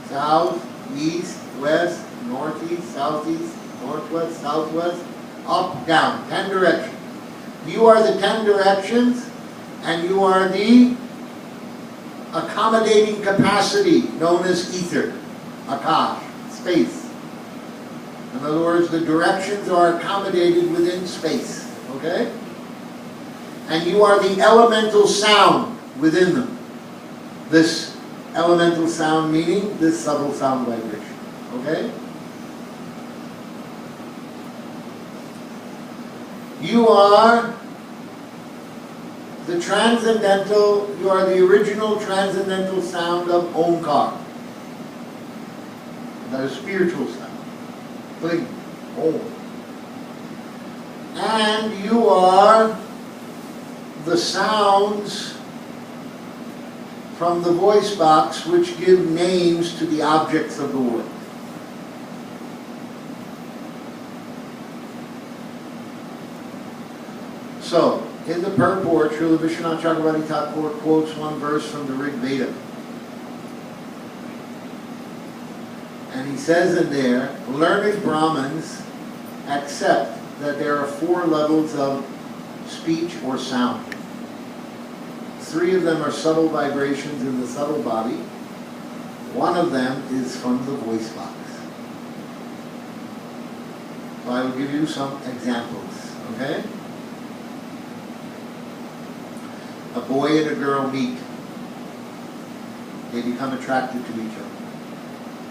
south, east, west, northeast, southeast, northwest, southwest, up, down. 10 directions. You are the 10 directions, and you are the accommodating capacity known as ether, akash, space. In other words, the directions are accommodated within space. Okay? And you are the elemental sound within them. This elemental sound meaning this subtle sound vibration. Okay? You are the transcendental, you are the original transcendental sound of Omkar. That is spiritual sound. Like Om. And you are the sounds from the voice box which give names to the objects of the world. So, in the purport, Srila Vishwanath Chakravarti Thakur quotes one verse from the Rig Veda. And he says in there, learned Brahmins accept that there are 4 levels of speech or sound. 3 of them are subtle vibrations in the subtle body. 1 of them is from the voice box. So I will give you some examples, okay? a boy and a girl meet. They become attracted to each other.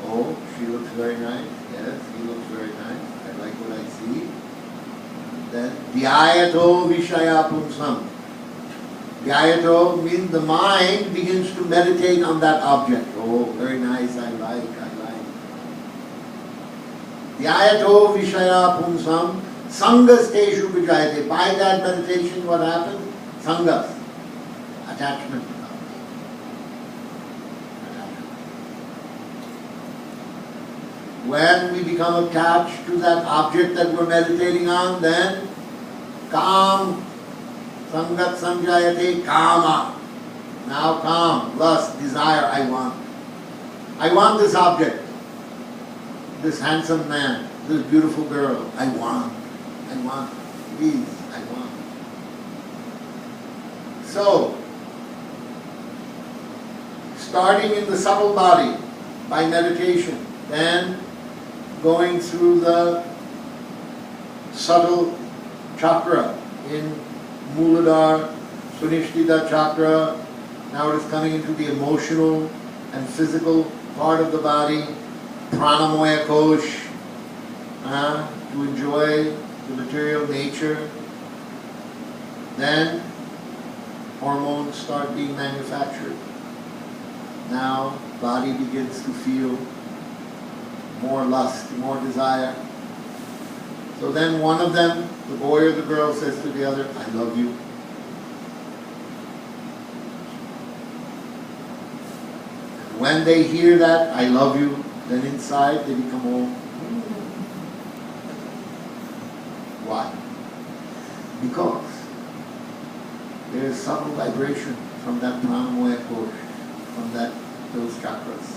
Oh, she looks very nice. Yes, he looks very nice. I like what I see. Then, dhyayato vishaya punsam. Dhyayato means the mind begins to meditate on that object. Oh, very nice, I like. Dhyayato vishaya punsam. Sangas teshu vijayate. By that meditation, what happens? Sangas. Attachment. When we become attached to that object that we're meditating on, then Kam, Sangat Sanjayate, Kama. Now Kam, lust, desire, I want. I want this object, this handsome man, this beautiful girl. I want, please, I want. So, starting in the subtle body by meditation, then going through the subtle chakra in Muladhara, Sunishtita chakra. Now it is coming into the emotional and physical part of the body, Pranamoya Kosh, to enjoy the material nature. Then hormones start being manufactured. Now body begins to feel more lust, more desire. So then one of them, the boy or the girl, says to the other, I love you. And when they hear that, I love you, then inside they become all, why? Because there is subtle vibration from that pranamoya kosh, from those chakras.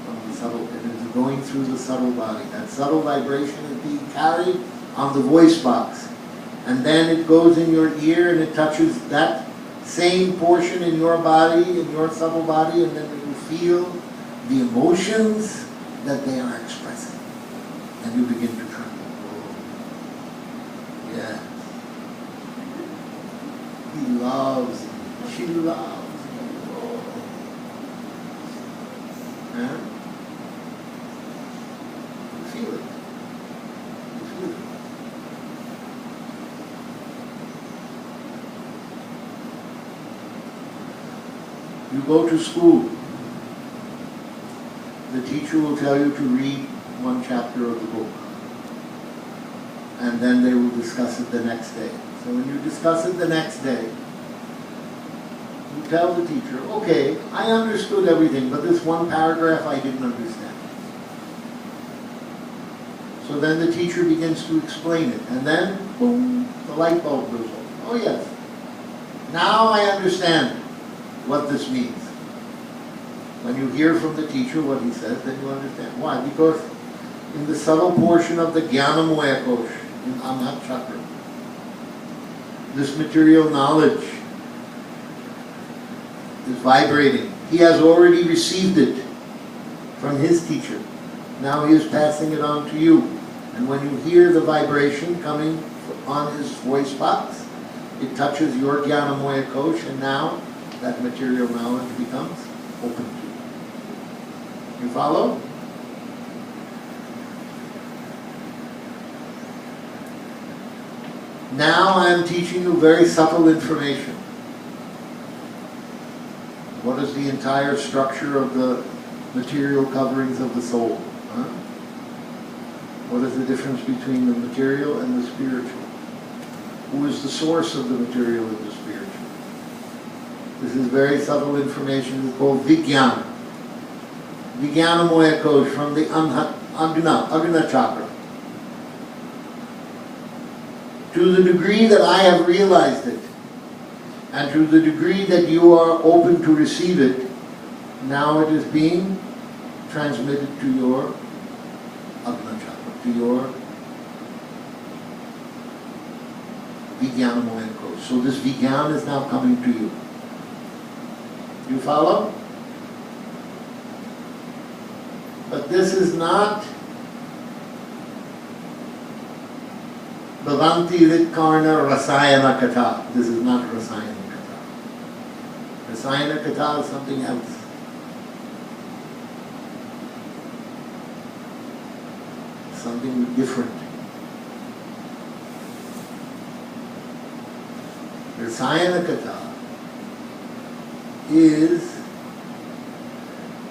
From the subtle, it is going through the subtle body. That subtle vibration is being carried on the voice box. And then it goes in your ear and it touches that same portion in your body, in your subtle body, and then you feel the emotions that they are expressing. And you begin to tremble. Oh. Yes. He loves me. She loves me. Oh. Yeah? Feel it. You feel it. You go to school. The teacher will tell you to read one chapter of the book. And then they will discuss it the next day. So when you discuss it the next day, you tell the teacher, okay, I understood everything, but this one paragraph I didn't understand. So then the teacher begins to explain it, and then, boom, the light bulb goes on. Oh yes, now I understand what this means. When you hear from the teacher what he says, then you understand. Why? Because in the subtle portion of the Jnanamoya Kosh, in Anhat Chakra, this material knowledge is vibrating. He has already received it from his teacher. Now he is passing it on to you. And when you hear the vibration coming on his voice box, it touches your Jnanamoya Kosh, and now that material knowledge becomes open to you. You follow? Now I am teaching you very subtle information. What is the entire structure of the material coverings of the soul? Huh? What is the difference between the material and the spiritual? Who is the source of the material and the spiritual? This is very subtle information. It's called Vijnana. Vijnanamoya Kosh from the Agna chakra. To the degree that I have realized it, and to the degree that you are open to receive it, now it is being transmitted to your Agna chakra, to your Vijnanamoya Kosh. So this Vijnana is now coming to you. You follow? But this is not Bhavanti Ritkarna Rasayana Katha. This is not Rasayana Katha. Rasayana Katha is something else. Something different. Rasayana Katha is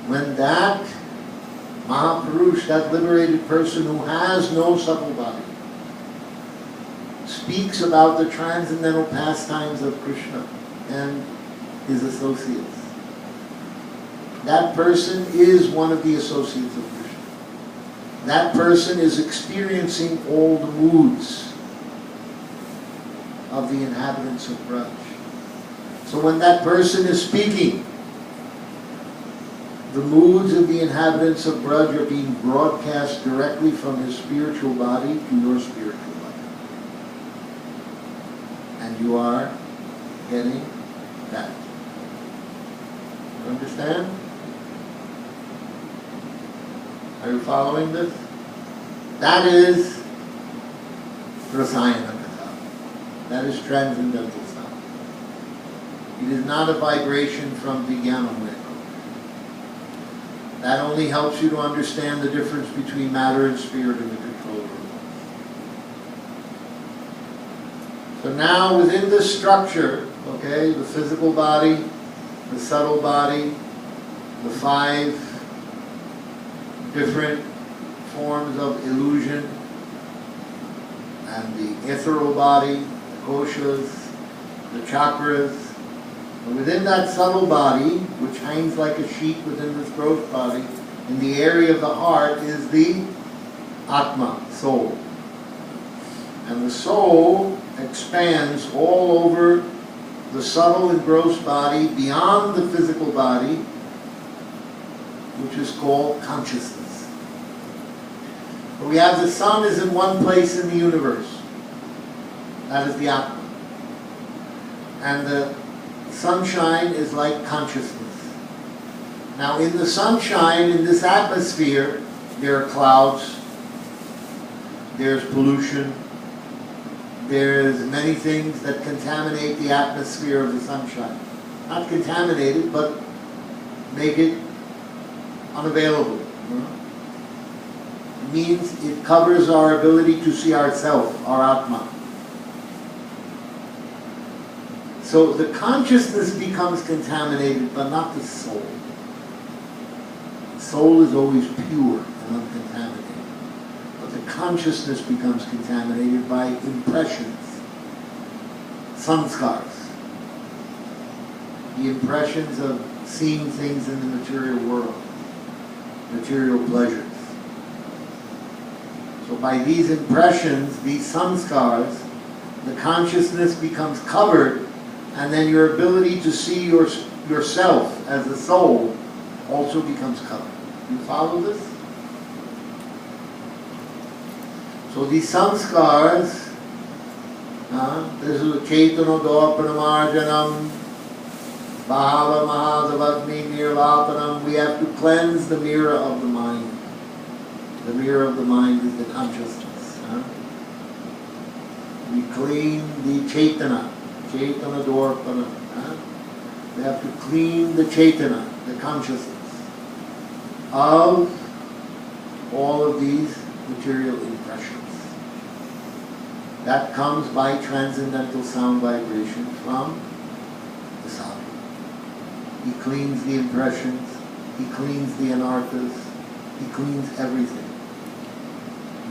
when that Mahapurush, that liberated person who has no subtle body, speaks about the transcendental pastimes of Krishna and his associates. That person is one of the associates of Krishna. That person is experiencing all the moods of the inhabitants of Braj. So when that person is speaking, the moods of the inhabitants of Braj are being broadcast directly from his spiritual body to your spiritual body. And you are getting that. You understand? Are you following this? That is Rasayana Katha. That is transcendental sound. It is not a vibration from Vijnanamrita. That only helps you to understand the difference between matter and spirit in the control room. So now within this structure, okay, the physical body, the subtle body, the 5 different forms of illusion, and the ethereal body, the koshas, the chakras. And within that subtle body, which hangs like a sheet within this gross body, in the area of the heart is the Atma, soul. And the soul expands all over the subtle and gross body beyond the physical body, which is called consciousness. But we have the sun is in one place in the universe. That is the Atma. And the sunshine is like consciousness. Now in the sunshine, in this atmosphere, there are clouds, there's pollution, there's many things that contaminate the atmosphere of the sunshine. Not contaminate it, but make it unavailable. It means it covers our ability to see ourself, our Atma. So the consciousness becomes contaminated, but not the soul. The soul is always pure and uncontaminated. But the consciousness becomes contaminated by impressions, samskars. The impressions of seeing things in the material world, material pleasures. So by these impressions, these samskars, the consciousness becomes covered, and then your ability to see yourself as a soul also becomes covered. You follow this? So these samskars, this is Chaitana Dvarpanamarjanam, Bhava Mahadavagni Nirvapanam. We have to cleanse the mirror of the mind. The mirror of the mind is the consciousness. We clean the Chaitana. Chaitana Dvarpana. We have to clean the Chaitana, the consciousness, of all of these material impressions. That comes by transcendental sound vibration from the sadhu. He cleans the impressions, he cleans the anarthas, he cleans everything.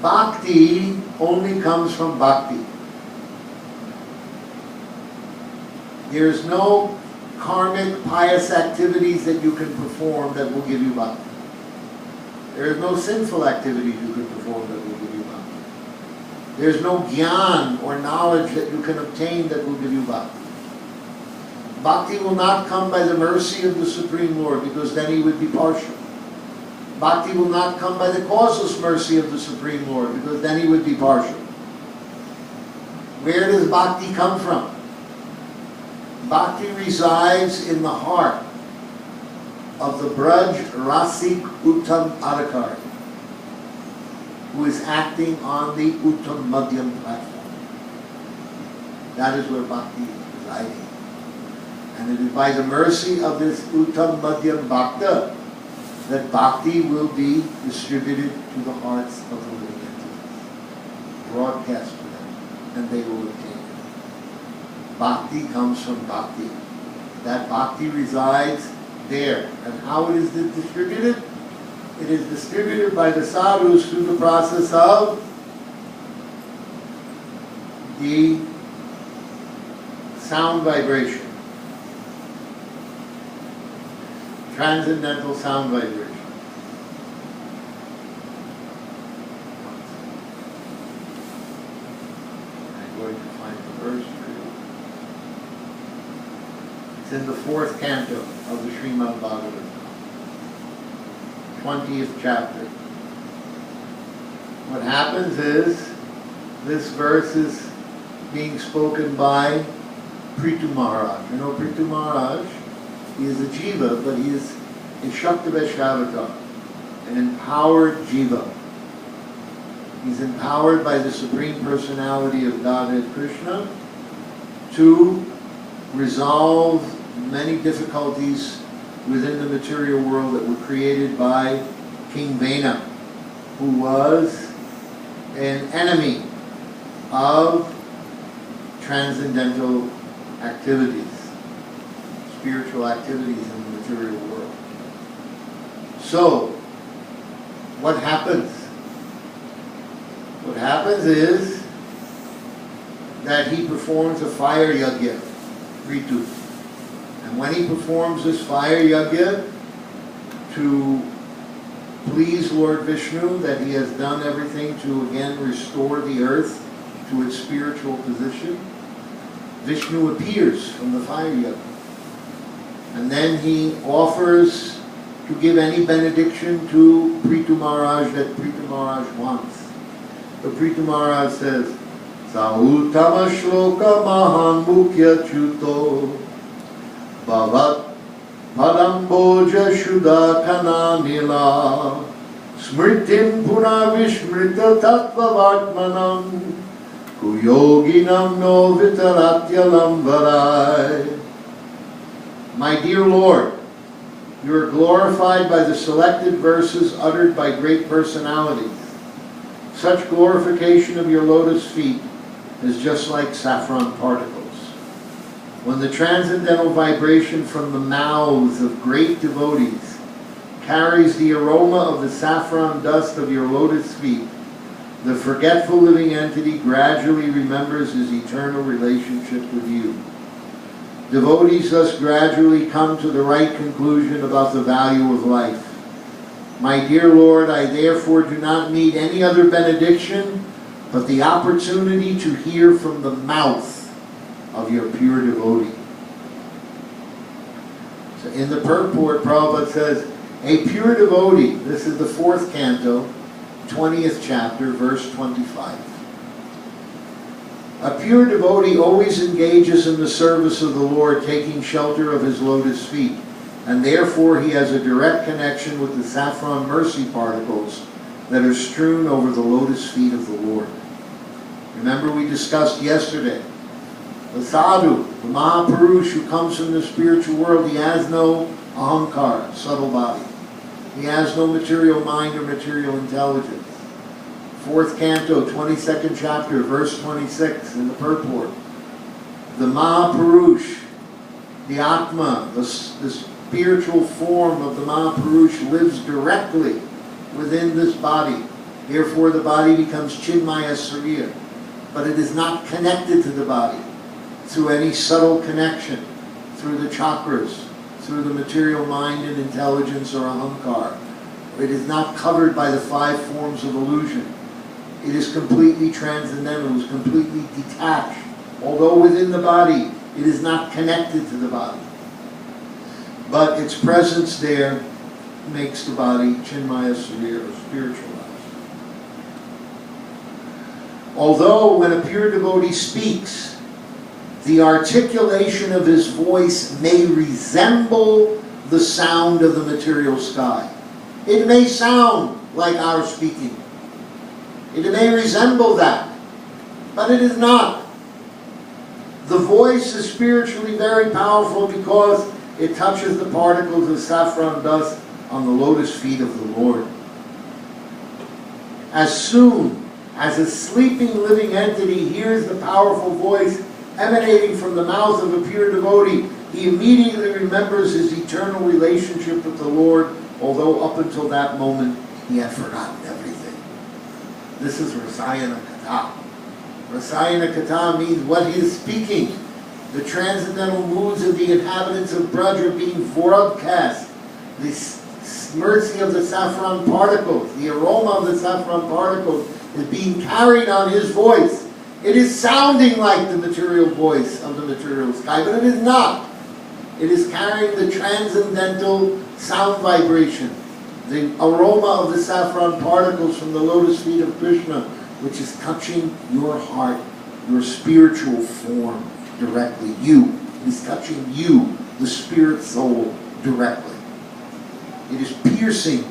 Bhakti only comes from bhakti. There's no karmic, pious activities that you can perform that will give you bhakti. There is no sinful activities you can perform that will give you bhakti. There's no jnana or knowledge that you can obtain that will give you bhakti. Bhakti will not come by the mercy of the Supreme Lord, because then he would be partial. Bhakti will not come by the causeless mercy of the Supreme Lord, because then he would be partial. Where does bhakti come from? Bhakti resides in the heart of the Braj Rasik Uttam Adhikari, who is acting on the Uttam Madhyam platform. That is where bhakti is residing. And it is by the mercy of this Uttam Madhyam Bhakta that bhakti will be distributed to the hearts of the living entities, broadcast to them, and they will obtain it. Bhakti comes from bhakti. That bhakti resides there. And how it is distributed? It is distributed by the sadhus through the process of the sound vibration. Transcendental sound vibration. I'm going to find the verse for you. It's in the 4th canto of the Srimad Bhagavat, 20th chapter. What happens is, this verse is being spoken by Prithu Maharaj. You know Prithu Maharaj? He is a Jiva, but he is a Shakti-Vaishnava, an empowered Jiva. He's empowered by the Supreme Personality of Godhead Krishna to resolve many difficulties within the material world that were created by King Vena, who was an enemy of transcendental activities, spiritual activities in the material world. So, what happens? What happens is that he performs a fire yajna, Ritu. And when he performs this fire yajna to please Lord Vishnu, that he has done everything to again restore the earth to its spiritual position, Vishnu appears from the fire yajna. And then he offers to give any benediction to Prithu Maharaj that Prithu Maharaj wants. So Prithu Maharaj says, Sautama shloka mahan mukhya chuto bhavat padamboja shuddha kananila smritim puna vishmrita tattva vatmanam kuyoginam no vitaratyalam varai. My dear Lord, you are glorified by the selected verses uttered by great personalities. Such glorification of your lotus feet is just like saffron particles. When the transcendental vibration from the mouths of great devotees carries the aroma of the saffron dust of your lotus feet, the forgetful living entity gradually remembers his eternal relationship with you. Devotees thus gradually come to the right conclusion about the value of life. My dear Lord, I therefore do not need any other benediction but the opportunity to hear from the mouth of your pure devotee. So in the purport, Prabhupada says, a pure devotee, this is the 4th canto, 20th chapter, verse 25. A pure devotee always engages in the service of the Lord, taking shelter of his lotus feet, and therefore he has a direct connection with the saffron mercy particles that are strewn over the lotus feet of the Lord. Remember we discussed yesterday, the sadhu, the Mahapurush who comes from the spiritual world, he has no ahankara, subtle body. He has no material mind or material intelligence. 4th canto, 22nd chapter, verse 26 in the purport. The Mahapurush, the Atma, the spiritual form of the Mahapurush lives directly within this body. Therefore the body becomes Chinmaya Sarira. But it is not connected to the body through any subtle connection, through the chakras, through the material mind and intelligence or ahankar. It is not covered by the 5 forms of illusion. It is completely transcendental, it is completely detached. Although within the body, it is not connected to the body. But its presence there makes the body Chinmaya Sarira, or spiritualized. Although when a pure devotee speaks, the articulation of his voice may resemble the sound of the material sky. It may sound like our speaking. It may resemble that, but it is not. The voice is spiritually very powerful because it touches the particles of saffron dust on the lotus feet of the Lord. As soon as a sleeping living entity hears the powerful voice emanating from the mouth of a pure devotee, he immediately remembers his eternal relationship with the Lord, although up until that moment he had forgotten everything. This is Rasayana Kata. Rasayana Kata means what he is speaking. The transcendental moods of the inhabitants of Braj are being broadcast. The mercy of the saffron particles, the aroma of the saffron particles is being carried on his voice. It is sounding like the material voice of the material sky, but it is not. It is carrying the transcendental sound vibration, the aroma of the saffron particles from the lotus feet of Krishna, which is touching your heart, your spiritual form directly. You. It is touching you, the spirit soul, directly. It is piercing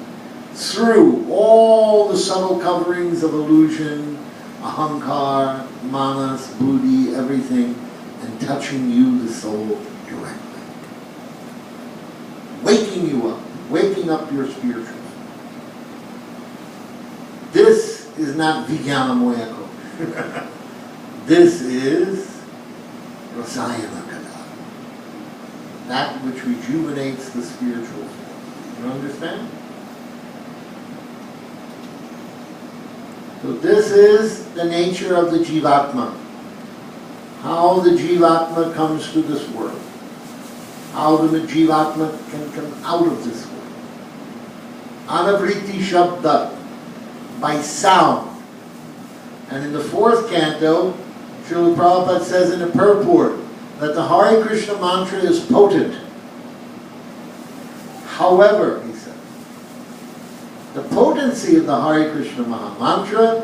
through all the subtle coverings of illusion, ahankar, manas, buddhi, everything, and touching you, the soul, directly. Waking you up, waking up your spiritual soul. This is not Vijnana Moyako. This is Rasayana Kata. That which rejuvenates the spiritual soul. You understand? So this is the nature of the Jivatma. How the Jivatma comes to this world. How the Jivatma can come out of this world. Anavriti Shabda, by sound. And in the 4th canto, Srila Prabhupada says in the purport that the Hare Krishna mantra is potent. However, he said, the potency of the Hare Krishna Maha Mantra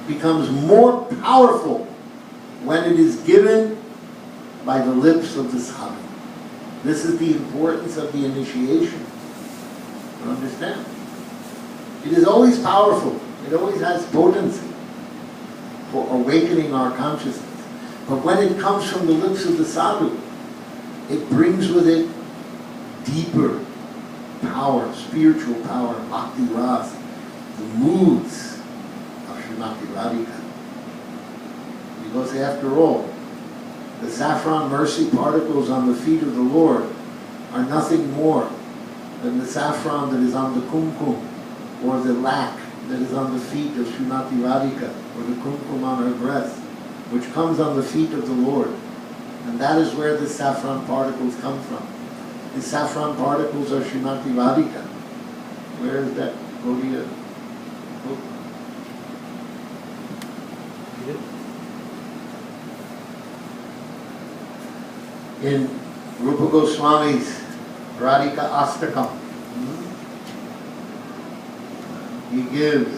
becomes more powerful when it is given by the lips of the sadhu. This is the importance of the initiation. You understand? It is always powerful. It always has potency for awakening our consciousness. But when it comes from the lips of the sadhu, it brings with it deeper power, spiritual power, bhakti ras, the moods of Srimati Radhika. Because after all, the saffron mercy particles on the feet of the Lord are nothing more than the saffron that is on the kumkum, or the lac that is on the feet of Srimati Radhika, or the kumkum on her breast, which comes on the feet of the Lord. And that is where the saffron particles come from. The saffron particles are Srimati Radhika. Where is that? Gaudiya? In Rupa Goswami's Radhika Astakam, he gives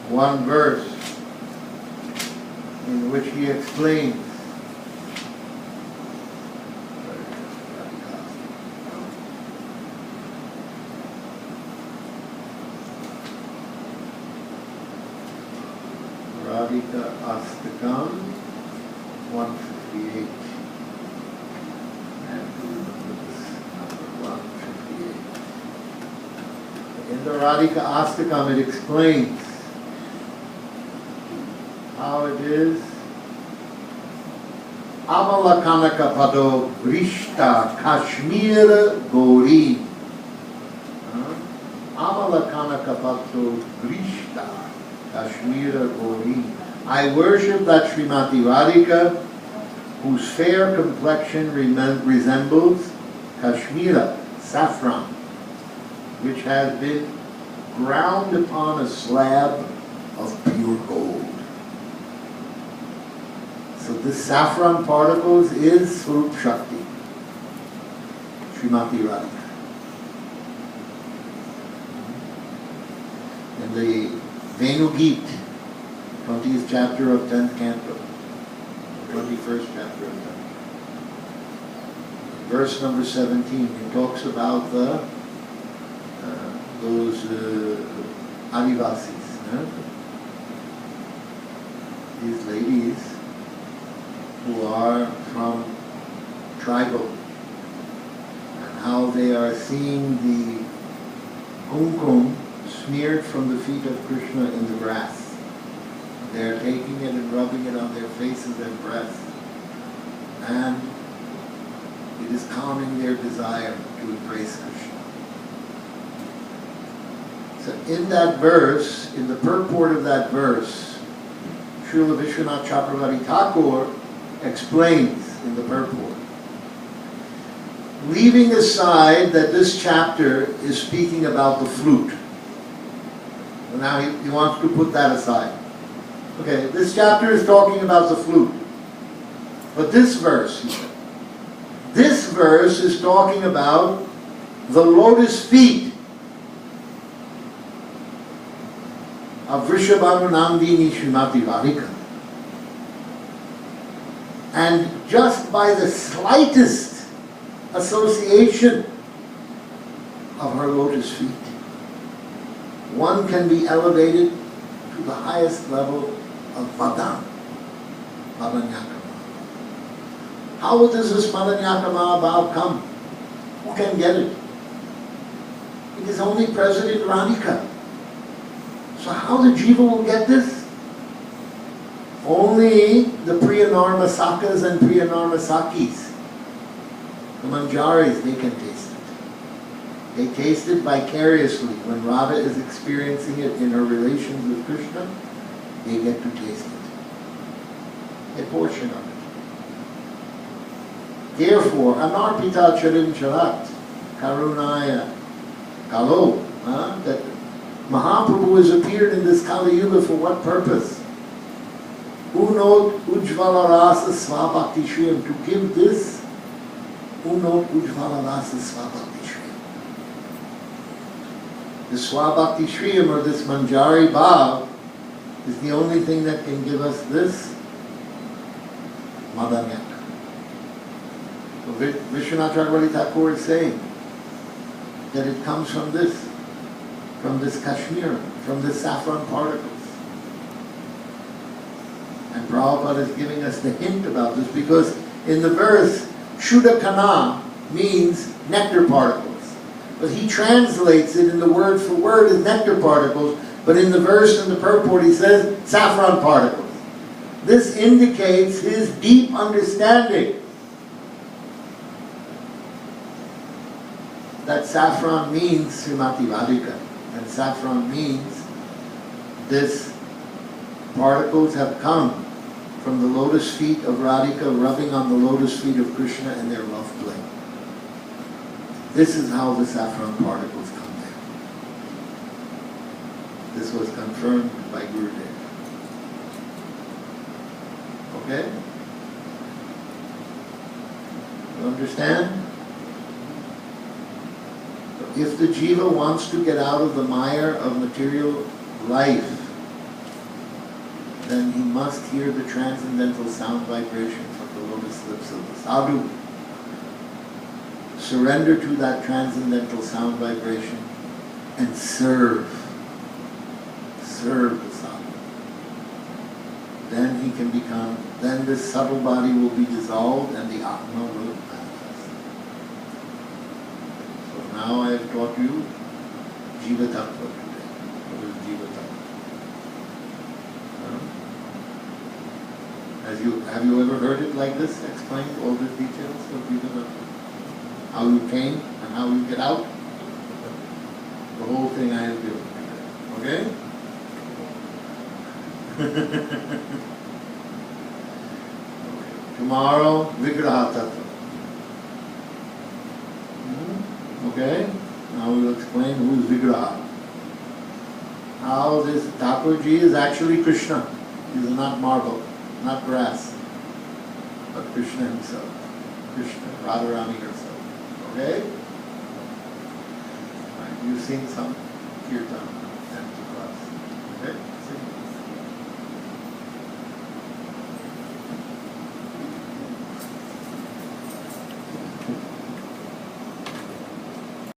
one verse in which he explains Radhika Astakam 158. I have to remember this number, 158. In the Radhika Astakam it explains how it is. Amala Kanaka Pado Grishta Kashmir Gori. Amala Kanaka Pado Grishta Kashmira Gori. I worship that Srimati Radhika, whose fair complexion resembles Kashmira, saffron, which has been ground upon a slab of pure gold. So this saffron particles is Swarup Shakti, Srimati Radhika. And the Venu Geet, 20th chapter of 10th canto, 21st chapter of 10th. Verse number 17, it talks about the those Adivasis. these ladies who are from tribal, and how they are seeing the kumkum smeared from the feet of Krishna in the grass. They are taking it and rubbing it on their faces and breasts, and it is calming their desire to embrace Krishna. So in that verse, in the purport of that verse, Srila Vishwanath Chakravarti Thakur explains in the purport, leaving aside that this chapter is speaking about the flute. And now he wants to put that aside. Okay, this chapter is talking about the flute. But this verse, he said, this verse is talking about the lotus feet of Vrishabhanunandini Srimati Radhika. And just by the slightest association of her lotus feet, one can be elevated to the highest level of Vadan, Madanyakama. How does this Madanyakama Bhav come? Who can get it? It is only present in Radhika. So how the Jiva will get this? Only the Priyanarmasakas and Priyanarmasakis, the Manjaris, they can taste it. They taste it vicariously. When Radha is experiencing it in her relations with Krishna, they get to taste it. A portion of it. Therefore, Anarpita Charin Charat, Karunaya Kalo, that Mahaprabhu has appeared in this Kali Yuga for what purpose? Unot Ujvala Rasa Svabhakti Shriyam, to give this Unot Ujvala Rasa Svabhakti Shriyam. The Swabhakti Shriyam, or this Manjari Bhav, is the only thing that can give us this Madanyaka. So Vishwanath Chakravarti Thakur is saying that it comes from this Kashmir, from this saffron particles. And Prabhupada is giving us the hint about this because in the verse, Shuddha Kana means nectar particles. But he translates it in the word for word as nectar particles, but in the verse in the purport he says saffron particles. This indicates his deep understanding that saffron means Srimati Radhika, and saffron means this particles have come from the lotus feet of Radhika rubbing on the lotus feet of Krishna and their love play. This is how the saffron particles come there. This was confirmed by Gurudev. Okay? You understand? If the Jiva wants to get out of the mire of material life, then he must hear the transcendental sound vibrations of the lotus lips of the sadhu. Surrender to that transcendental sound vibration and serve. Serve the sadhu. Then he can become, then this subtle body will be dissolved and the Atma will manifest. So now I have taught you Jiva Tattva today. What is Jiva Tattva? Have you ever heard it like this, explained all the details of Jiva Tattva? How you came and how you get out? The whole thing I have given you. Okay? Tomorrow, Vigraha Tattva. Okay? Now we'll explain who is Vigraha. How this Thakurji is actually Krishna. He is not marble, not grass, but Krishna himself. Krishna, Radharani herself. Okay? Right, you've seen some kirtan.